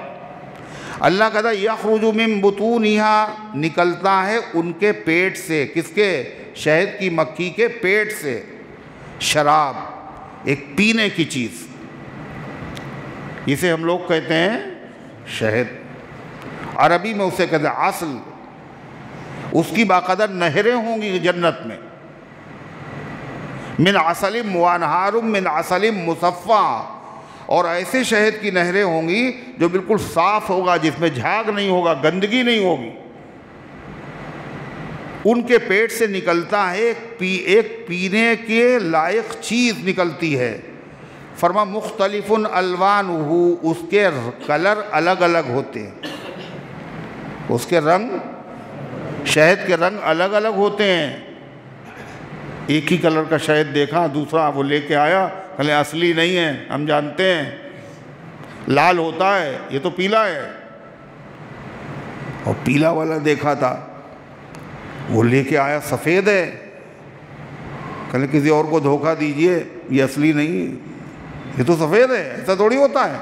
اللہ کہتا ہے یخرج من بطونہا، نکلتا ہے ان کے پیٹ سے، کس کے؟ شہد کی مکھی کے پیٹ سے، شراب، ایک پینے کی چیز، اسے ہم لوگ کہتے ہیں شہد، عربی میں اسے کہتے ہیں عسل۔ اس کی باقاعدہ نہریں ہوں گی جنت میں، من عسل وانہار من عسل مصفا، اور ایسے شہد کی نہریں ہوں گی جو بالکل صاف ہوگا، جس میں جھاگ نہیں ہوگا، گندگی نہیں ہوگی۔ ان کے پیٹ سے نکلتا ہے ایک پینے کے لائق چیز نکلتی ہے۔ فرما مختلف الوانہ، اس کے کلر الگ الگ ہوتے ہیں، اس کے رنگ، شہد کے رنگ الگ الگ ہوتے ہیں۔ ایک ہی کلر کا شہد دیکھا، دوسرا وہ لے کے آیا، کہلے اصلی نہیں ہے، ہم جانتے ہیں لال ہوتا ہے، یہ تو پیلا ہے۔ اور پیلا والا دیکھا تھا، وہ لے کے آیا سفید ہے، کہلے کسی اور کو دھوکہ دیجئے، یہ اصلی نہیں ہے، یہ تو سفید ہے، ایسا تھوڑی ہوتا ہے۔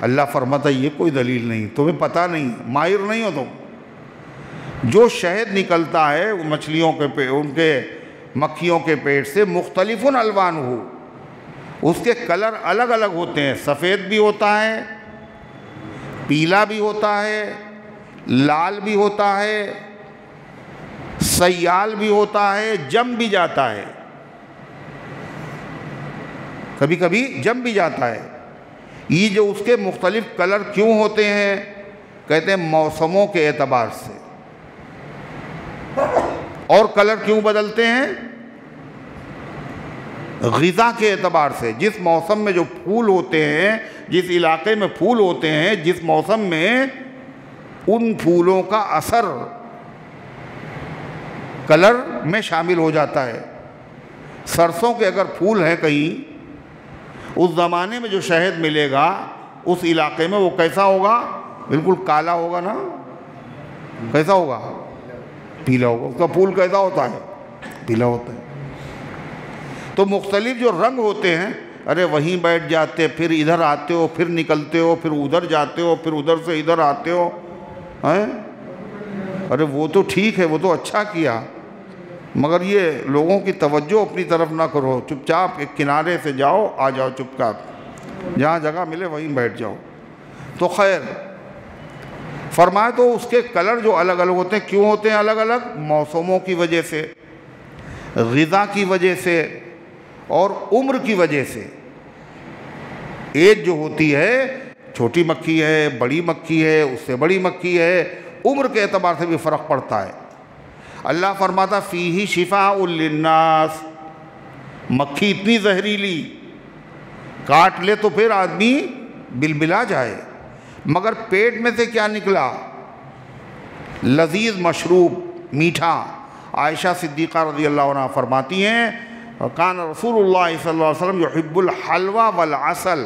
اللہ فرماتا ہے یہ کوئی دلیل نہیں، تمہیں پتہ نہیں، ماہر نہیں ہو تم۔ جو شہد نکلتا ہے وہ مچھلیوں کے ان کے مکھیوں کے پیٹ سے، مختلف الوان ہو، اس کے کلر الگ الگ ہوتے ہیں، سفید بھی ہوتا ہے، پیلا بھی ہوتا ہے، لال بھی ہوتا ہے، سیال بھی ہوتا ہے، جم بھی جاتا ہے، کبھی کبھی جم بھی جاتا ہے۔ یہ جو اس کے مختلف کلر کیوں ہوتے ہیں؟ کہتے ہیں موسموں کے اعتبار سے۔ اور کلر کیوں بدلتے ہیں؟ غذا کے اعتبار سے۔ جس موسم میں جو پھول ہوتے ہیں، جس علاقے میں پھول ہوتے ہیں، جس موسم میں، ان پھولوں کا اثر کلر میں شامل ہو جاتا ہے۔ سرسوں کے اگر پھول ہیں کہیں، اس زمانے میں جو شہد ملے گا اس علاقے میں، وہ کیسا ہوگا؟ بالکل کالا ہوگا نا، کیسا ہوگا؟ پیلا ہوگا۔ اس کا پھول کیسا ہوتا ہے؟ پیلا ہوتا ہے۔ تو مختلف جو رنگ ہوتے ہیں، ارے وہیں بیٹھ جاتے، پھر ادھر آتے ہو، پھر نکلتے ہو، پھر ادھر جاتے ہو، پھر ادھر سے ادھر آتے ہو، ارے وہ تو ٹھیک ہے، وہ تو اچھا کیا، مگر یہ لوگوں کی توجہ اپنی طرف نہ کرو، چپ چاپ ایک کنارے سے جاؤ، آ جاؤ چپ چاپ، جہاں جگہ ملے وہیں بیٹھ جاؤ۔ تو خیر فرمائے تو اس کے کلر جو الگ الگ ہوتے ہیں، کیوں ہوتے ہیں الگ الگ؟ موسموں کی وجہ سے، غذا کی وجہ سے، اور عمر کی وجہ سے۔ ایج جو ہوتی ہے، چھوٹی مکھی ہے، بڑی مکھی ہے، اس سے بڑی مکھی ہے، عمر کے اعتبار سے بھی فرق پڑتا ہے۔ اللہ فرماتا فیہ شفاء للناس، مکھی اتنی زہریلی، کاٹ لے تو پھر آدمی بلبلا جائے، مگر پیٹ میں سے کیا نکلا؟ لذیذ مشروب، میٹھا۔ عائشہ صدیقہ رضی اللہ عنہ فرماتی ہیں کان رسول اللہ صلی اللہ علیہ وسلم یحب الحلوى والعسل،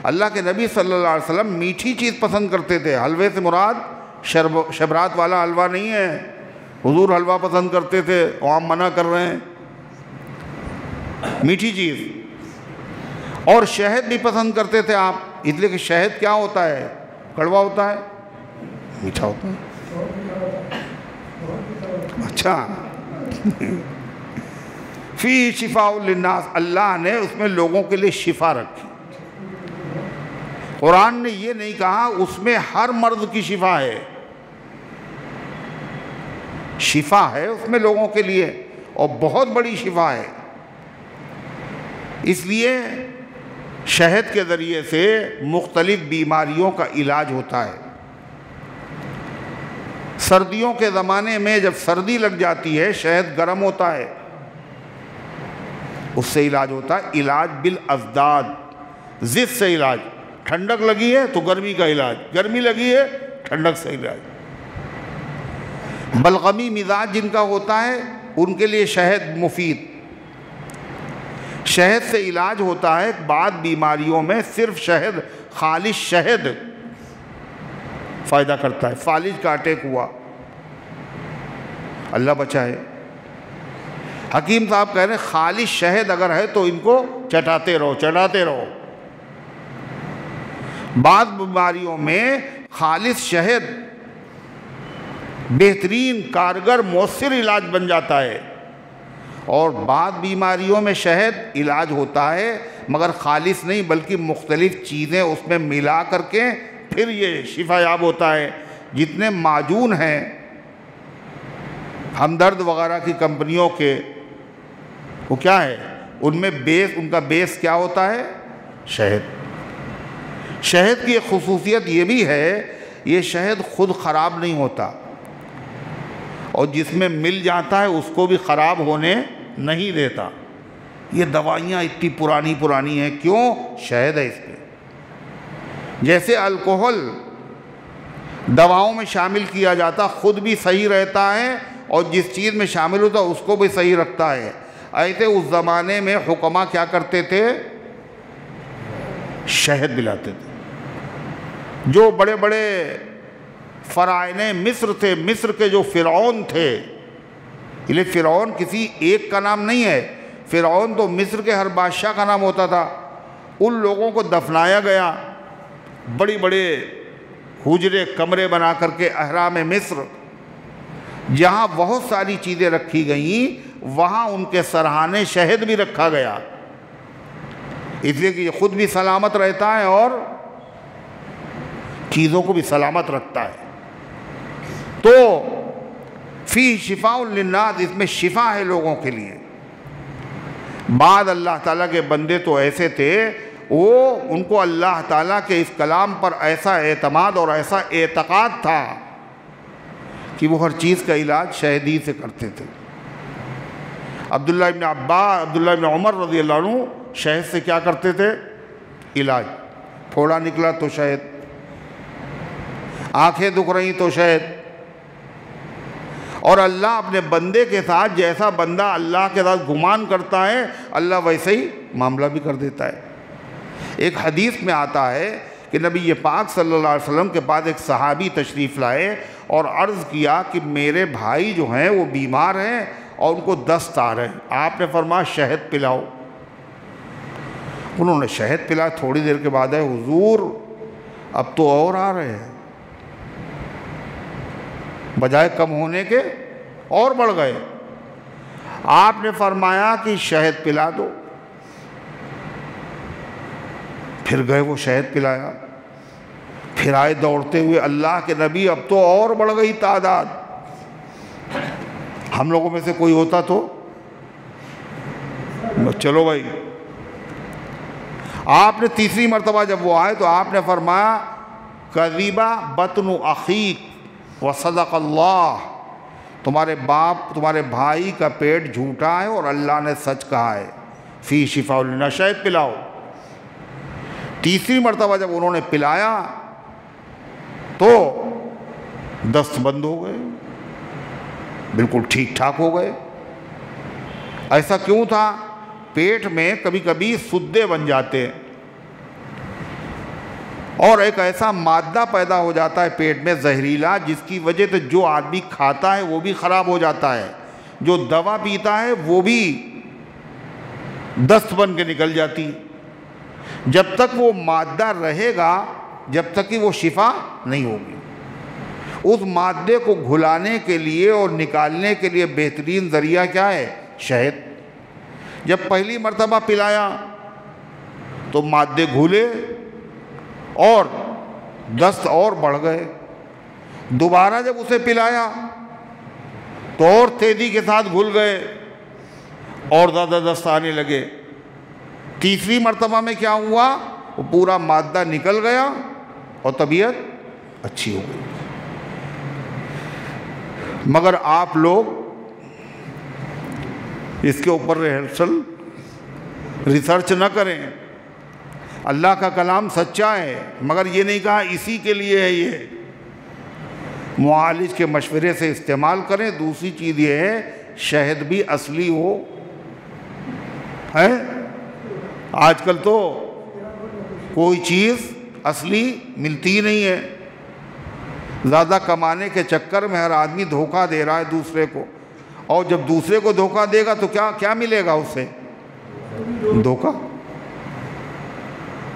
اللہ کے نبی صلی اللہ علیہ وسلم میٹھی چیز پسند کرتے تھے۔ حلوے سے مراد شبرات والا حلوہ نہیں ہے، حضور حلوہ پسند کرتے تھے، عوام منع کر رہے ہیں، میٹھی چیز۔ اور شہد بھی پسند کرتے تھے آپ، اس لیے کہ شہد کیا ہوتا ہے؟ کڑوا ہوتا ہے، میٹھا ہوتا ہے۔ اچھا فی شفاء للناس، اللہ نے اس میں لوگوں کے لیے شفا رکھی۔ قرآن نے یہ نہیں کہا اس میں ہر مرض کی شفا ہے، شفا ہے اس میں لوگوں کے لیے، اور بہت بڑی شفا ہے۔ اس لیے شہد کے ذریعے سے مختلف بیماریوں کا علاج ہوتا ہے۔ سردیوں کے زمانے میں جب سردی لگ جاتی ہے، شہد گرم ہوتا ہے، اس سے علاج ہوتا ہے۔ علاج بالازداد، ضد سے علاج۔ ٹھنڈک لگی ہے تو گرمی کا علاج، گرمی لگی ہے ٹھنڈک سے علاج۔ بلغمی مزاج جن کا ہوتا ہے ان کے لیے شہد مفید۔ شہد سے علاج ہوتا ہے بعض بیماریوں میں، صرف شہد، خالص شہد فائدہ کرتا ہے۔ فالج کا اٹیک ہوا، اللہ بچائے، حکیم صاحب کہہ رہے ہیں خالص شہد اگر ہے تو ان کو چٹاتے رہو، چٹاتے رہو۔ بعض بیماریوں میں خالص شہد بہترین، کارگر، مؤثر علاج بن جاتا ہے، اور بعض بیماریوں میں شہد علاج ہوتا ہے مگر خالص نہیں بلکہ مختلف چیزیں اس میں ملا کر کے پھر یہ شفا یاب ہوتا ہے۔ جتنے معجون ہیں ہمدرد وغیرہ کی کمپنیوں کے، وہ کیا ہے؟ ان میں بیس، ان کا بیس کیا ہوتا ہے؟ شہد۔ شہد کی ایک خصوصیت یہ بھی ہے، یہ شہد خود خراب نہیں ہوتا، اور جس میں مل جاتا ہے اس کو بھی خراب ہونے نہیں دیتا۔ یہ دوائیاں اتنی پرانی پرانی ہیں، کیوں؟ شہد ہے اس میں۔ جیسے الکوہل دواؤں میں شامل کیا جاتا، خود بھی صحیح رہتا ہے اور جس چیز میں شامل ہوتا اس کو بھی صحیح رکھتا ہے، ایسے اس زمانے میں حکماء کیا کرتے تھے؟ شہد پلاتے تھے۔ جو بڑے بڑے فرعونِ مصر تھے، مصر کے جو فرعون تھے، یہ فرعون کسی ایک کا نام نہیں ہے، فرعون تو مصر کے ہر بادشاہ کا نام ہوتا تھا۔ ان لوگوں کو دفنایا گیا، بڑی بڑے حجرے، کمرے بنا کر کے اہرام مصر، جہاں بہت ساری چیزیں رکھی گئیں، وہاں ان کے سرہانے شہد بھی رکھا گیا، اس لیے کہ یہ خود بھی سلامت رہتا ہے اور چیزوں کو بھی سلامت رکھتا ہے۔ تو فی شفاء للناس، اس میں شفا ہے لوگوں کے لیے۔ بعض اللہ تعالیٰ کے بندے تو ایسے تھے، وہ ان کو اللہ تعالیٰ کے اس کلام پر ایسا اعتماد اور ایسا اعتقاد تھا کہ وہ ہر چیز کا علاج شہد ہی سے کرتے تھے۔ عبداللہ ابن عباس، عبداللہ ابن عمر رضی اللہ عنہ شہد سے کیا کرتے تھے؟ علاج۔ پھوڑا نکلا تو شہد، آنکھیں دکھ رہی تو شہد۔ اور اللہ اپنے بندے کے ساتھ، جیسا بندہ اللہ کے ساتھ گمان کرتا ہے اللہ ویسے ہی معاملہ بھی کر دیتا ہے۔ ایک حدیث میں آتا ہے کہ نبی پاک صلی اللہ علیہ وسلم کے پاس ایک صحابی تشریف لائے اور عرض کیا کہ میرے بھائی جو ہیں وہ بیمار ہیں اور ان کو دست آ رہے ہیں، آپ نے فرمایا شہد پلاؤ۔ انہوں نے شہد پلایا، تھوڑی دیر کے بعد ہے حضور اب تو اور آ رہے ہیں، بجائے کم ہونے کے اور بڑھ گئے۔ آپ نے فرمایا کہ شہد پلا دو۔ پھر گئے، وہ شہد پلایا، پھر آئے دوڑتے ہوئے، اللہ کے نبی اب تو اور بڑھ گئی تعداد، ہم لوگوں میں سے کوئی ہوتا تو چلو بھائی۔ آپ نے تیسری مرتبہ جب وہ آئے تو آپ نے فرمایا کذبا بطن اخیک وصدق اللہ، تمہارے باپ، تمہارے بھائی کا پیٹ جھوٹا ہے اور اللہ نے سچ کہا ہے، فی شفاء للناس، شہد پلاؤ۔ تیسری مرتبہ جب انہوں نے پلایا تو دست بند ہو گئے، بالکل ٹھیک ٹھاک ہو گئے۔ ایسا کیوں تھا؟ پیٹ میں کبھی کبھی سدے بن جاتے اور ایک ایسا مادہ پیدا ہو جاتا ہے پیٹ میں زہریلا، جس کی وجہ سے جو آدمی کھاتا ہے وہ بھی خراب ہو جاتا ہے، جو دوا پیتا ہے وہ بھی دست بن کے نکل جاتی۔ جب تک وہ مادہ رہے گا، جب تک کہ وہ شفا نہیں ہوگی۔ اس مادے کو گھلانے کے لیے اور نکالنے کے لیے بہترین ذریعہ کیا ہے؟ شہد۔ جب پہلی مرتبہ پلایا تو مادے گھولے اور دست اور بڑھ گئے۔ دوبارہ جب اسے پلایا تو اور تیزی کے ساتھ گھل گئے اور زیادہ دست آنے لگے۔ تیسری مرتبہ میں کیا ہوا؟ وہ پورا مادہ نکل گیا اور طبیعت اچھی ہو گئی۔ مگر آپ لوگ اس کے اوپر ریسرچ نہ کریں۔ اللہ کا کلام سچا ہے، مگر یہ نہیں کہا اسی کے لیے ہے، یہ معالج کے مشورے سے استعمال کریں۔ دوسری چیز یہ ہے شہد بھی اصلی ہو ہے۔ آج کل تو کوئی چیز اصلی ملتی نہیں ہے، زیادہ کمانے کے چکر میں ہر آدمی دھوکہ دے رہا ہے دوسرے کو، اور جب دوسرے کو دھوکہ دے گا تو کیا ملے گا اس سے؟ دھوکہ۔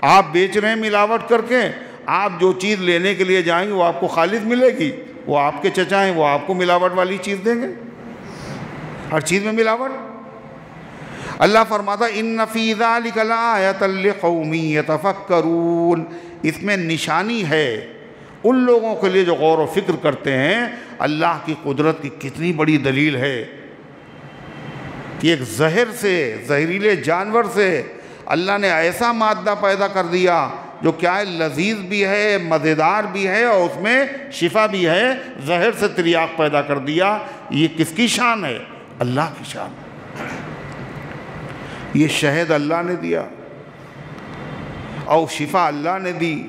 آپ بیچ رہے ہیں ملاوٹ کر کے، آپ جو چیز لینے کے لیے جائیں گے وہ آپ کو خالص ملے گی، وہ آپ کے چچا ہیں وہ آپ کو ملاوٹ والی چیز دیں گے۔ ہر چیز میں ملاوٹ۔ اللہ فرماتا ان فی ذلک لآیۃ لقوم یتفکرون، اس میں نشانی ہے ان لوگوں کے لیے جو غور و فکر کرتے ہیں اللہ کی قدرت کی کتنی بڑی دلیل ہے کہ ایک زہر سے، زہریلے جانور سے اللہ نے ایسا مادہ پیدا کر دیا جو کیا ہے لذیذ بھی ہے، مزیدار بھی ہے، اور اس میں شفا بھی ہے۔ زہر سے تریاق پیدا کر دیا۔ یہ کس کی شان ہے؟ اللہ کی شان۔ یہ شہد اللہ نے دیا اور شفا اللہ نے دی،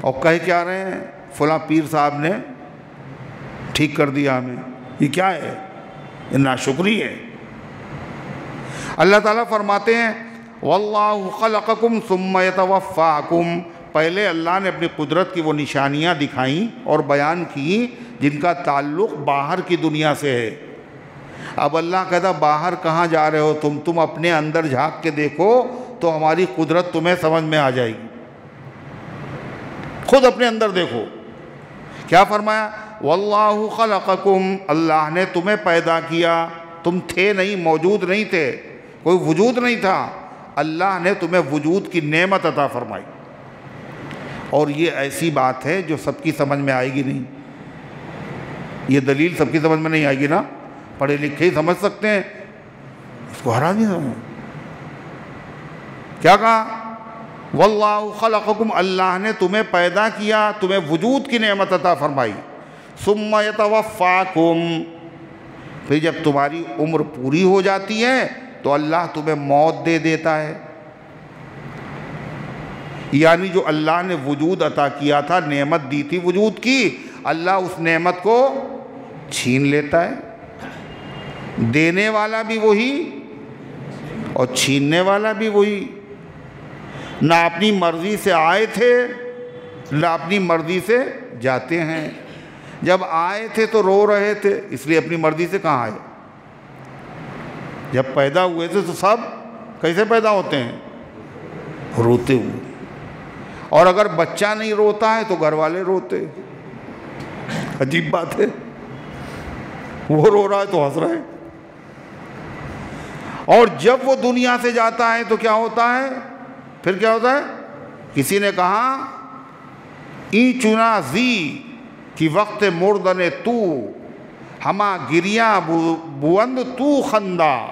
اور کہہ کیا رہے ہیں؟ فلاں پیر صاحب نے ٹھیک کر دیا ہمیں۔ یہ کیا ہے؟ یہ ناشکری ہے۔ اللہ تعالیٰ فرماتے ہیں واللہ خلقکم ثم یتوفاکم، پہلے اللہ نے اپنی قدرت کی وہ نشانیاں دکھائیں اور بیان کی جن کا تعلق باہر کی دنیا سے ہے۔ اب اللہ کہتا باہر کہاں جا رہے ہو تم اپنے اندر جھانک کے دیکھو تو ہماری قدرت تمہیں سمجھ میں آ جائے گی۔ خود اپنے اندر دیکھو۔ کیا فرمایا؟ واللہ خلقکم، اللہ نے تمہیں پیدا کیا، تم تھے نہیں، موجود نہیں تھے، کوئی وجود نہیں تھا، اللہ نے تمہیں وجود کی نعمت عطا فرمائی۔ اور یہ ایسی بات ہے جو سب کی سمجھ میں آئے گی نہیں، یہ دلیل سب کی سمجھ میں نہیں آئے گی نا، پڑھے لکھے ہی سمجھ سکتے ہیں، اس کو ہر آدمی سمجھ۔ کیا کہا؟ واللہ خلقکم، اللہ نے تمہیں پیدا کیا، تمہیں وجود کی نعمت عطا فرمائی۔ ثم یتوفاکم، پھر جب تمہاری عمر پوری ہو جاتی ہے تو اللہ تمہیں موت دے دیتا ہے۔ یعنی جو اللہ نے وجود عطا کیا تھا، نعمت دی تھی وجود کی، اللہ اس نعمت کو چھین لیتا ہے۔ دینے والا بھی وہی اور چھیننے والا بھی وہی۔ نہ اپنی مرضی سے آئے تھے نہ اپنی مرضی سے جاتے ہیں۔ جب آئے تھے تو رو رہے تھے، اس لیے اپنی مرضی سے کہاں آئے؟ جب پیدا ہوئے تھے تو سب کیسے پیدا ہوتے ہیں؟ روتے ہوئے۔ اور اگر بچہ نہیں روتا ہے تو گھر والے روتے۔ عجیب بات ہے، وہ رو رہا ہے تو ہنس رہے ہیں۔ اور جب وہ دنیا سے جاتا ہے تو کیا ہوتا ہے؟ پھر کیا ہوتا ہے؟ کسی نے کہا این چنا زی کی وقت مردن تو ہما گریاں بوند تو خندہ۔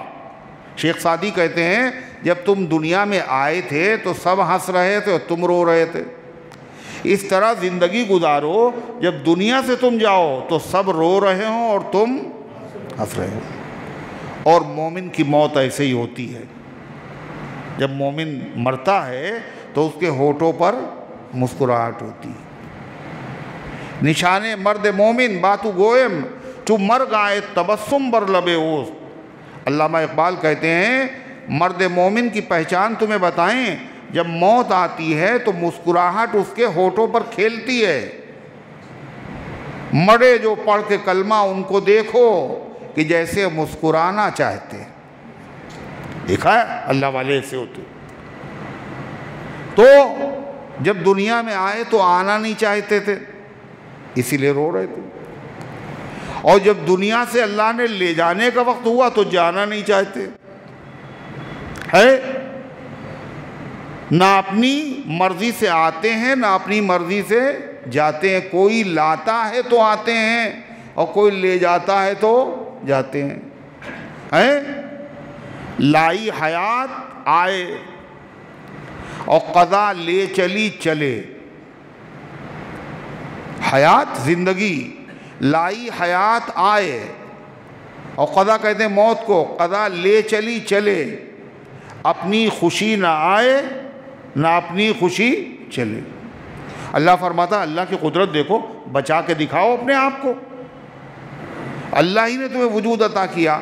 شیخ سعدی کہتے ہیں جب تم دنیا میں آئے تھے تو سب ہنس رہے تھے اور تم رو رہے تھے، اس طرح زندگی گزارو جب دنیا سے تم جاؤ تو سب رو رہے ہوں اور تم ہنس رہے ہو۔ اور مومن کی موت ایسے ہی ہوتی ہے، جب مومن مرتا ہے تو اس کے ہونٹوں پر مسکراہٹ ہوتی ہے۔ نشان مرد مومن باتو گوئم تو مر گائے تبسم بر لبے اوست۔ علامہ اقبال کہتے ہیں مرد مومن کی پہچان تمہیں بتائیں، جب موت آتی ہے تو مسکراہٹ اس کے ہونٹوں پر کھیلتی ہے۔ مرے جو پڑھ کے کلمہ ان کو دیکھو کہ جیسے مسکرانا چاہتے ہیں۔ دیکھا ہے اللہ والے ایسے ہوتے۔ تو جب دنیا میں آئے تو آنا نہیں چاہتے تھے، اسی لیے رو رہے تھے، اور جب دنیا سے اللہ نے لے جانے کا وقت ہوا تو جانا نہیں چاہتے ہے۔ نہ اپنی مرضی سے آتے ہیں نہ اپنی مرضی سے جاتے ہیں، کوئی لاتا ہے تو آتے ہیں، اور کوئی لے جاتا ہے تو جاتے ہیں. لائی حیات آئے اور قضا لے چلی چلے. حیات زندگی، لائی حیات آئے اور قضا کہتے ہیں موت کو، قضا لے چلی چلے. اپنی خوشی نہ آئے نہ اپنی خوشی چلے. اللہ فرماتا اللہ کی قدرت دیکھو، بچا کے دکھاؤ اپنے آپ کو. اللہ ہی نے تمہیں وجود عطا کیا.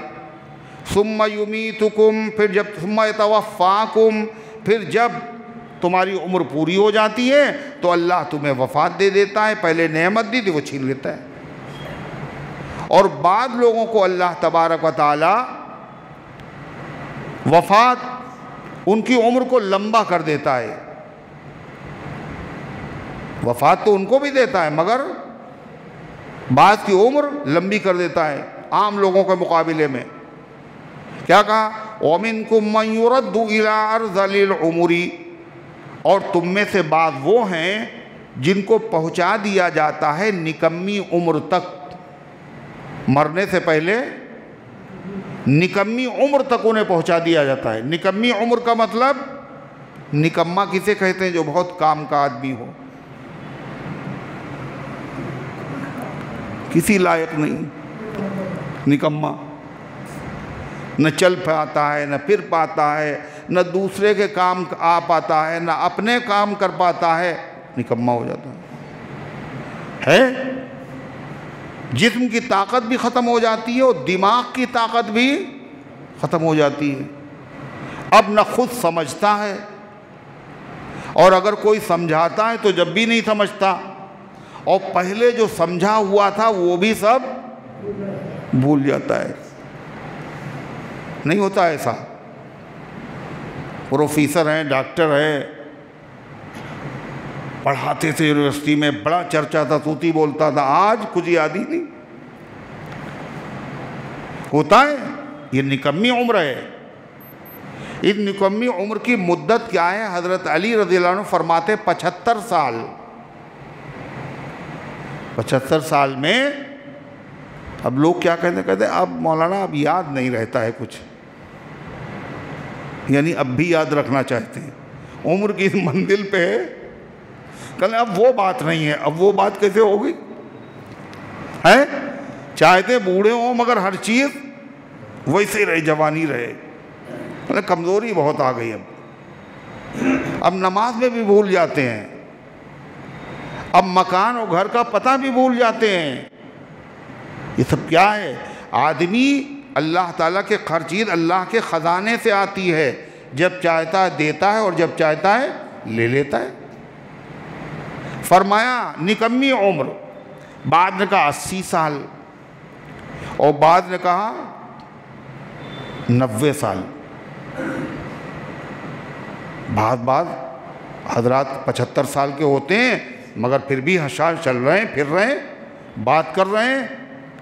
ثم یمیتکم، پھر جب ثم یتوفاکم، پھر جب تمہاری عمر پوری ہو جاتی ہے تو اللہ تمہیں وفات دے دیتا ہے. پہلے نعمت دی تھی وہ چھین لیتا ہے. اور بعض لوگوں کو اللہ تبارک و تعالی وفات ان کی عمر کو لمبا کر دیتا ہے. وفات تو ان کو بھی دیتا ہے مگر بعض کی عمر لمبی کر دیتا ہے عام لوگوں کے مقابلے میں. کیا کہا؟ وَمِنْكُمْ مَنْ يُرَدُّ إِلَىٰ أَرْذَلِ الْعُمُرِ، اور تم میں سے بعض وہ ہیں جن کو پہنچا دیا جاتا ہے نکمی عمر تک. مرنے سے پہلے نکمی عمر تک انہیں پہنچا دیا جاتا ہے. نکمی عمر کا مطلب، نکما کسے کہتے ہیں؟ جو بہت کام کا آدمی ہو، کسی لائق نہیں، نکما. نہ چل پاتا ہے، نہ پھر پاتا ہے، نہ دوسرے کے کام آ پاتا ہے، نہ اپنے کام کر پاتا ہے، نکما ہو جاتا ہے. جسم کی طاقت بھی ختم ہو جاتی ہے اور دماغ کی طاقت بھی ختم ہو جاتی ہے. اب نہ خود سمجھتا ہے، اور اگر کوئی سمجھاتا ہے تو جب بھی نہیں سمجھتا، اور پہلے جو سمجھا ہوا تھا وہ بھی سب بھول جاتا ہے. نہیں ہوتا ایسا؟ پروفیسر ہیں، ڈاکٹر ہیں، پڑھاتے تھے یونیورسٹی میں، بڑا چرچا تھا، طوطی بولتا تھا، آج کچھ یاد ہی نہیں. ہوتا ہے، یہ نکمی عمر ہے. اس نکمی عمر کی مدت کیا ہے؟ حضرت علی رضی اللہ عنہ فرماتے 75 سال. 75 سال میں اب لوگ کیا کہتے ہیں اب مولانا اب یاد نہیں رہتا ہے کچھ، یعنی اب بھی یاد رکھنا چاہتے ہیں. عمر کی اس منزل پہ کہتے ہیں اب وہ بات نہیں ہے. اب وہ بات کیسے ہوگی؟ ہے چاہتے بوڑھے ہوں مگر ہر چیز ویسے رہے، جوانی رہے. کمزوری بہت آ گئی. اب نماز میں بھی بھول جاتے ہیں، اب مکان اور گھر کا پتہ بھی بھول جاتے ہیں. یہ سب کیا ہے؟ آدمی اللہ تعالیٰ کے ہر چیز اللہ کے خزانے سے آتی ہے. جب چاہتا ہے دیتا ہے اور جب چاہتا ہے لے لیتا ہے. فرمایا نکمی عمر. بعد نے کہا 80 سال اور بعد نے کہا 90 سال. بعض حضرات 75 سال کے ہوتے ہیں مگر پھر بھی حشار چل رہے ہیں، پھر رہے ہیں، بات کر رہے ہیں،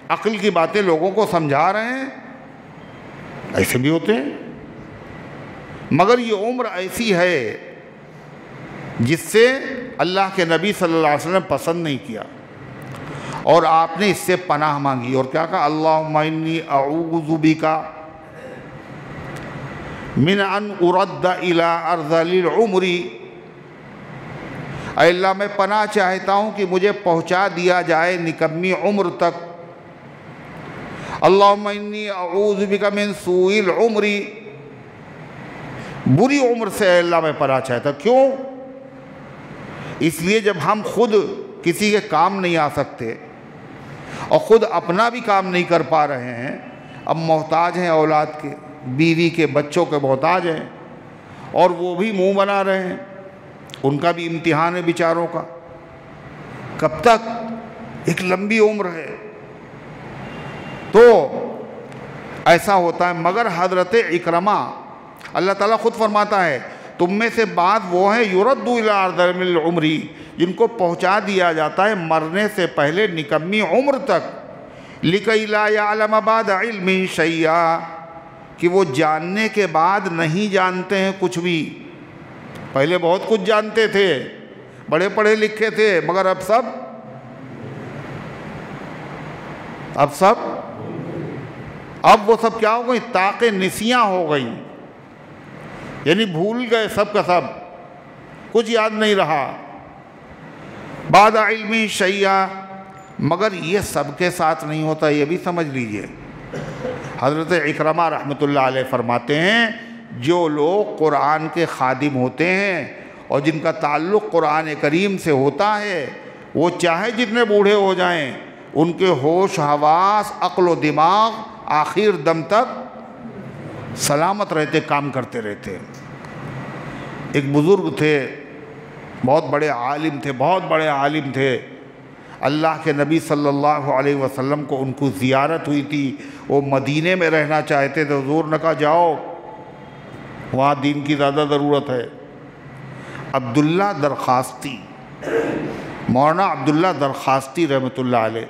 عقل کی باتیں لوگوں کو سمجھا رہے ہیں. ایسے بھی ہوتے ہیں. مگر یہ عمر ایسی ہے جس سے اللہ کے نبی صلی اللہ علیہ وسلم پسند نہیں کیا، اور آپ نے اس سے پناہ مانگی. اور کیا کہا؟ اللہم انی اعوذ بک من ان ارد الی ارذل العمر. اے اللہ میں پناہ چاہتا ہوں کہ مجھے پہنچا دیا جائے نکمی عمر تک. اللہم انی اعوذ بک من سوء العمر. بری عمر سے اے اللہ میں پناہ چاہتا. کیوں؟ اس لیے جب ہم خود کسی کے کام نہیں آ سکتے اور خود اپنا بھی کام نہیں کر پا رہے ہیں، اب محتاج ہیں اولاد کے، بیوی کے، بچوں کے محتاج ہیں، اور وہ بھی منہ بنا رہے ہیں، ان کا بھی امتحان ہے بیچاروں کا. کب تک؟ ایک لمبی عمر ہے. تو ایسا ہوتا ہے. مگر حضرت اکرمہ اللہ تعالیٰ خود فرماتا ہے تم میں سے بعض وہ ہیں یرد الی ارذل العمر، جن کو پہنچا دیا جاتا ہے مرنے سے پہلے نکمی عمر تک. لکی لا یعلم بعد علم شیئا، کہ وہ جاننے کے بعد نہیں جانتے ہیں کچھ بھی. پہلے بہت کچھ جانتے تھے، بڑے پڑھے لکھے تھے، مگر اب سب اب وہ سب کیا ہو گئی؟ طاقیں نسیاں ہو گئیں، یعنی بھول گئے سب کا سب، کچھ یاد نہیں رہا۔ بعد علم شیئا، مگر یہ سب کے ساتھ نہیں ہوتا، یہ بھی سمجھ لیجئے۔ حضرت اکرمہ رحمۃ اللہ علیہ فرماتے ہیں جو لوگ قرآن کے خادم ہوتے ہیں اور جن کا تعلق قرآن کریم سے ہوتا ہے، وہ چاہے جتنے بوڑھے ہو جائیں، ان کے ہوش حواس عقل و دماغ آخر دم تک سلامت رہتے، کام کرتے رہتے۔ ایک بزرگ تھے، بہت بڑے عالم تھے، اللہ کے نبی صلی اللہ علیہ وسلم کو ان کو زیارت ہوئی تھی، وہ مدینے میں رہنا چاہتے تھے، حضور نے کہا جاؤ وہاں دین کی زیادہ ضرورت ہے۔ عبداللہ درخواستی، مولانا عبداللہ درخواستی رحمۃ اللہ علیہ،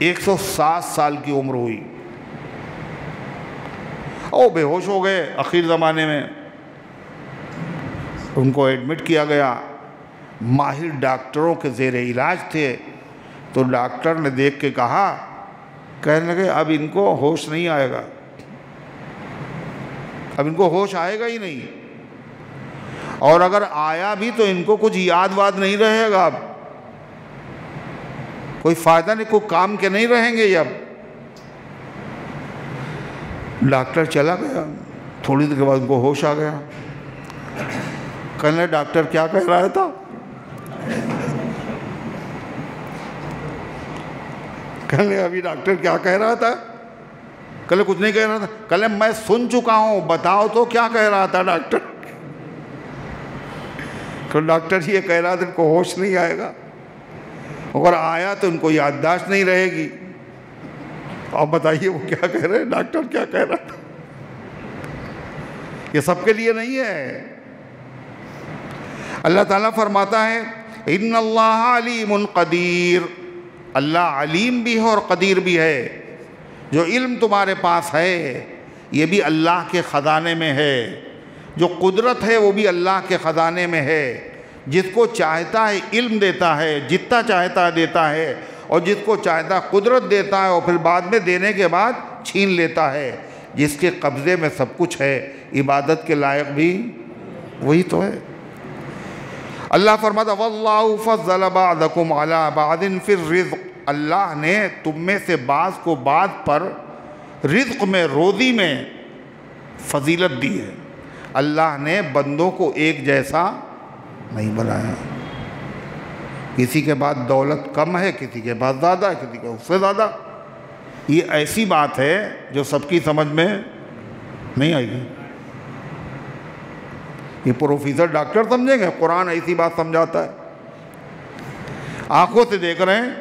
107 سال کی عمر ہوئی، بے ہوش ہو گئے آخر زمانے میں۔ ان کو ایڈمٹ کیا گیا، ماہر ڈاکٹروں کے زیر علاج تھے، تو ڈاکٹر نے دیکھ کے کہنے لگے اب ان کو ہوش نہیں آئے گا، اب ان کو ہوش آئے گا ہی نہیں، اور اگر آیا بھی تو ان کو کچھ یاد واد نہیں رہے گا، اب کوئی فائدہ نہیں، کوئی کام کے نہیں رہیں گے۔ اب ڈاکٹر چلا گیا، تھوڑی دیر کے بعد ان کو ہوش آ گیا، کہنے ڈاکٹر کیا کہہ رہا تھا؟ کہنے ابھی ڈاکٹر کیا کہہ رہا تھا؟ کہنے کچھ نہیں کہہ رہا تھا۔ کہنے میں سن چکا ہوں، بتاؤ تو کیا کہہ رہا تھا ڈاکٹر؟ کہ ڈاکٹر یہ کہہ رہا تھا ان کو ہوش نہیں آئے گا، اگر آیا تو ان کو یادداشت نہیں رہے گی۔ آپ بتائیے وہ کیا کہہ رہے ہیں، ڈاکٹر کیا کہہ رہا تھا؟ یہ سب کے لیے نہیں ہے۔ اللہ تعالیٰ فرماتا ہے ان اللہ علیم قدیر، اللہ علیم بھی ہے اور قدیر بھی ہے۔ جو علم تمہارے پاس ہے یہ بھی اللہ کے خزانے میں ہے، جو قدرت ہے وہ بھی اللہ کے خزانے میں ہے۔ جس کو چاہتا ہے علم دیتا ہے، جتنا چاہتا ہے دیتا ہے، اور جس کو چاہتا ہے قدرت دیتا ہے اور پھر بعد میں دینے کے بعد چھین لیتا ہے۔ جس کے قبضے میں سب کچھ ہے، عبادت کے لائق بھی وہی تو ہے۔ اللہ فرماتا واللہ فضل بعضکم علی بعض فی الرزق، اللہ نے تم میں سے بعض کو بعض پر رزق میں، روزی میں فضیلت دی ہے۔ اللہ نے بندوں کو ایک جیسا نہیں بنایا، کسی کے بعد دولت کم ہے، کسی کے بعد زیادہ ہے، کسی کے اس سے زیادہ۔ یہ ایسی بات ہے جو سب کی سمجھ میں نہیں آئے گی۔ یہ پروفیسر ڈاکٹر سمجھیں گے؟ قرآن ایسی بات سمجھاتا ہے، آنکھوں سے دیکھ رہے ہیں۔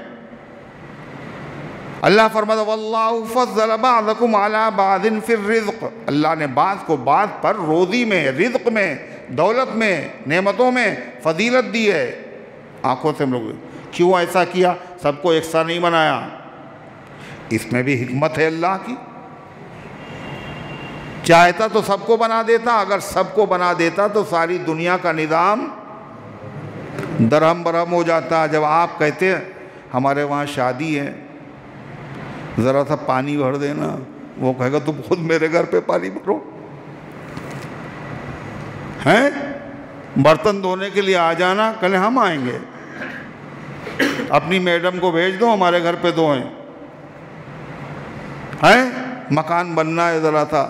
اللہ فرماتا واللہ فضل بعضکم علی بعض فی الرزق، اللہ نے بعض کو بعض پر روزی میں، رزق میں، دولت میں، نعمتوں میں فضیلت دی ہے۔ آنکھوں سے ہم لوگ کیوں ایسا کیا؟ سب کو یکساں نہیں بنایا، اس میں بھی حکمت ہے اللہ کی۔ چاہتا تو سب کو بنا دیتا، اگر سب کو بنا دیتا تو ساری دنیا کا نظام درہم برہم ہو جاتا۔ جب آپ کہتے ہیں ہمارے وہاں شادی ہے، ذرا سا پانی بھر دینا، وہ کہے گا تم خود میرے گھر پہ پانی بھرو، ہیں برتن دھونے کے لیے آ جانا، کل ہم آئیں گے، اپنی میڈم کو بھیج دو ہمارے گھر پہ دھوئیں، ہیں مکان بننا ہے ذرا تھا،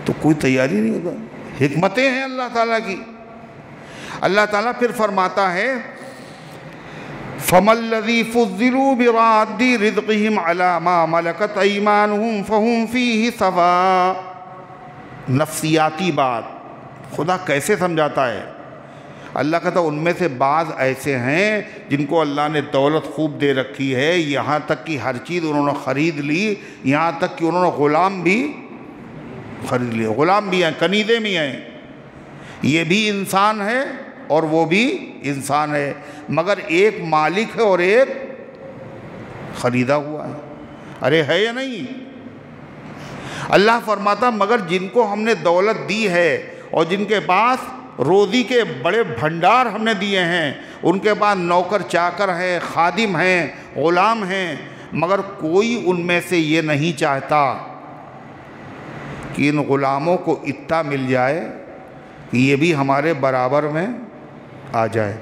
تو کوئی تیاری نہیں ہوتا۔ حکمتیں ہیں اللہ تعالیٰ کی۔ اللہ تعالیٰ پھر فرماتا ہے فَمَا الَّذِي فُضِّلُوا بِرَادِّ رِزْقِهِمْ عَلَى مَا مَلَكَتْ أَيْمَانُهُمْ فَهُمْ فِيهِ سَوَاءٌ۔ نفسیاتی بات خدا کیسے سمجھاتا ہے؟ اللہ کہتا ہے ان میں سے بعض ایسے ہیں جن کو اللہ نے دولت خوب دے رکھی ہے، یہاں تک کہ ہر چیز انہوں نے خرید لی، یہاں تک کہ انہوں نے غلام بھی خرید لیے، غلام بھی ہیں، کنیزیں بھی ہیں۔ یہ بھی انسان ہے اور وہ بھی انسان ہے، مگر ایک مالک ہے اور ایک خریدا ہوا ہے۔ ارے ہے یا نہیں؟ اللہ فرماتا مگر جن کو ہم نے دولت دی ہے اور جن کے پاس روزی کے بڑے بھنڈار ہم نے دیے ہیں، ان کے بعد نوکر چاکر ہیں، خادم ہیں، غلام ہیں، مگر کوئی ان میں سے یہ نہیں چاہتا کہ ان غلاموں کو اتنا مل جائے کہ یہ بھی ہمارے برابر میں آ جائے۔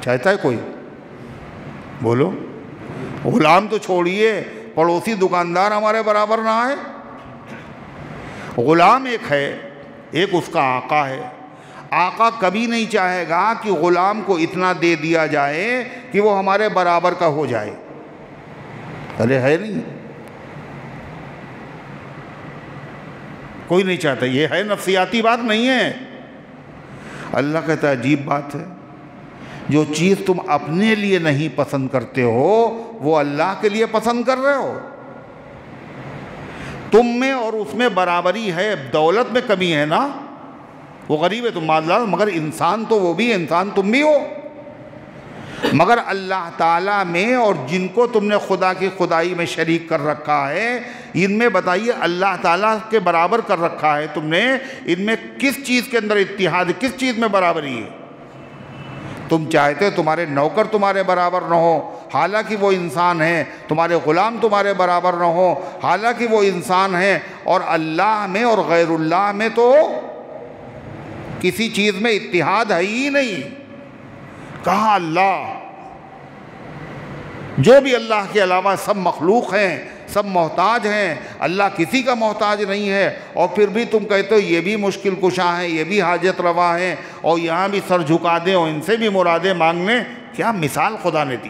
چاہتا ہے کوئی؟ بولو۔ غلام تو چھوڑیے، پڑوسی دکاندار ہمارے برابر نہ آئے۔ غلام ایک ہے، ایک اس کا آقا ہے۔ آقا کبھی نہیں چاہے گا کہ غلام کو اتنا دے دیا جائے کہ وہ ہمارے برابر کا ہو جائے۔ ارے ہے نہیں، کوئی نہیں چاہتا۔ یہ ہے نفسیاتی بات نہیں ہے۔ اللہ کہتا ہے عجیب بات ہے، جو چیز تم اپنے لیے نہیں پسند کرتے ہو وہ اللہ کے لیے پسند کر رہے ہو۔ تم میں اور اس میں برابری ہے، دولت میں کمی ہے نا، وہ غریب ہے تم مالدار، مگر انسان تو وہ بھی، انسان تم بھی ہو۔ مگر اللہ تعالیٰ میں اور جن کو تم نے خدا کی خدائی میں شریک کر رکھا ہے، ان میں بتائیے اللہ تعالیٰ کے برابر کر رکھا ہے تم نے، ان میں کس چیز کے اندر اتحاد ہے، کس چیز میں برابری ہے؟ تم چاہتے تمہارے نوکر تمہارے برابر نہ ہو، حالانکہ وہ انسان ہیں، تمہارے غلام تمہارے برابر نہ ہو، حالانکہ وہ انسان ہیں، اور اللہ میں اور غیر اللہ میں تو کسی چیز میں اتحاد ہے ہی نہیں۔ کہاں اللہ؟ جو بھی اللہ کے علاوہ سب مخلوق ہیں، سب محتاج ہیں، اللہ کسی کا محتاج نہیں ہے، اور پھر بھی تم کہتے ہو یہ بھی مشکل کشا ہیں، یہ بھی حاجت روا ہیں، اور یہاں بھی سر جھکا دیں اور ان سے بھی مرادیں مانگنے۔ کیا مثال خدا نے دی؟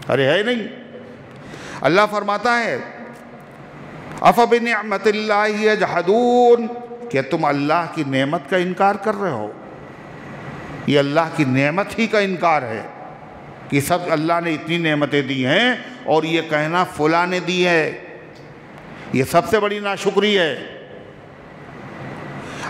ارے ہے نہیں۔ اللہ فرماتا ہے أَفَبِنِعْمَةِ اللَّهِ يَجْحَدُونَ، کہ تم اللہ کی نعمت کا انکار کر رہے ہو۔ یہ اللہ کی نعمت ہی کا انکار ہے کہ سب اللہ نے اتنی نعمتیں دی ہیں، اور یہ کہنا فلاں نے دی ہے، یہ سب سے بڑی ناشکری ہے۔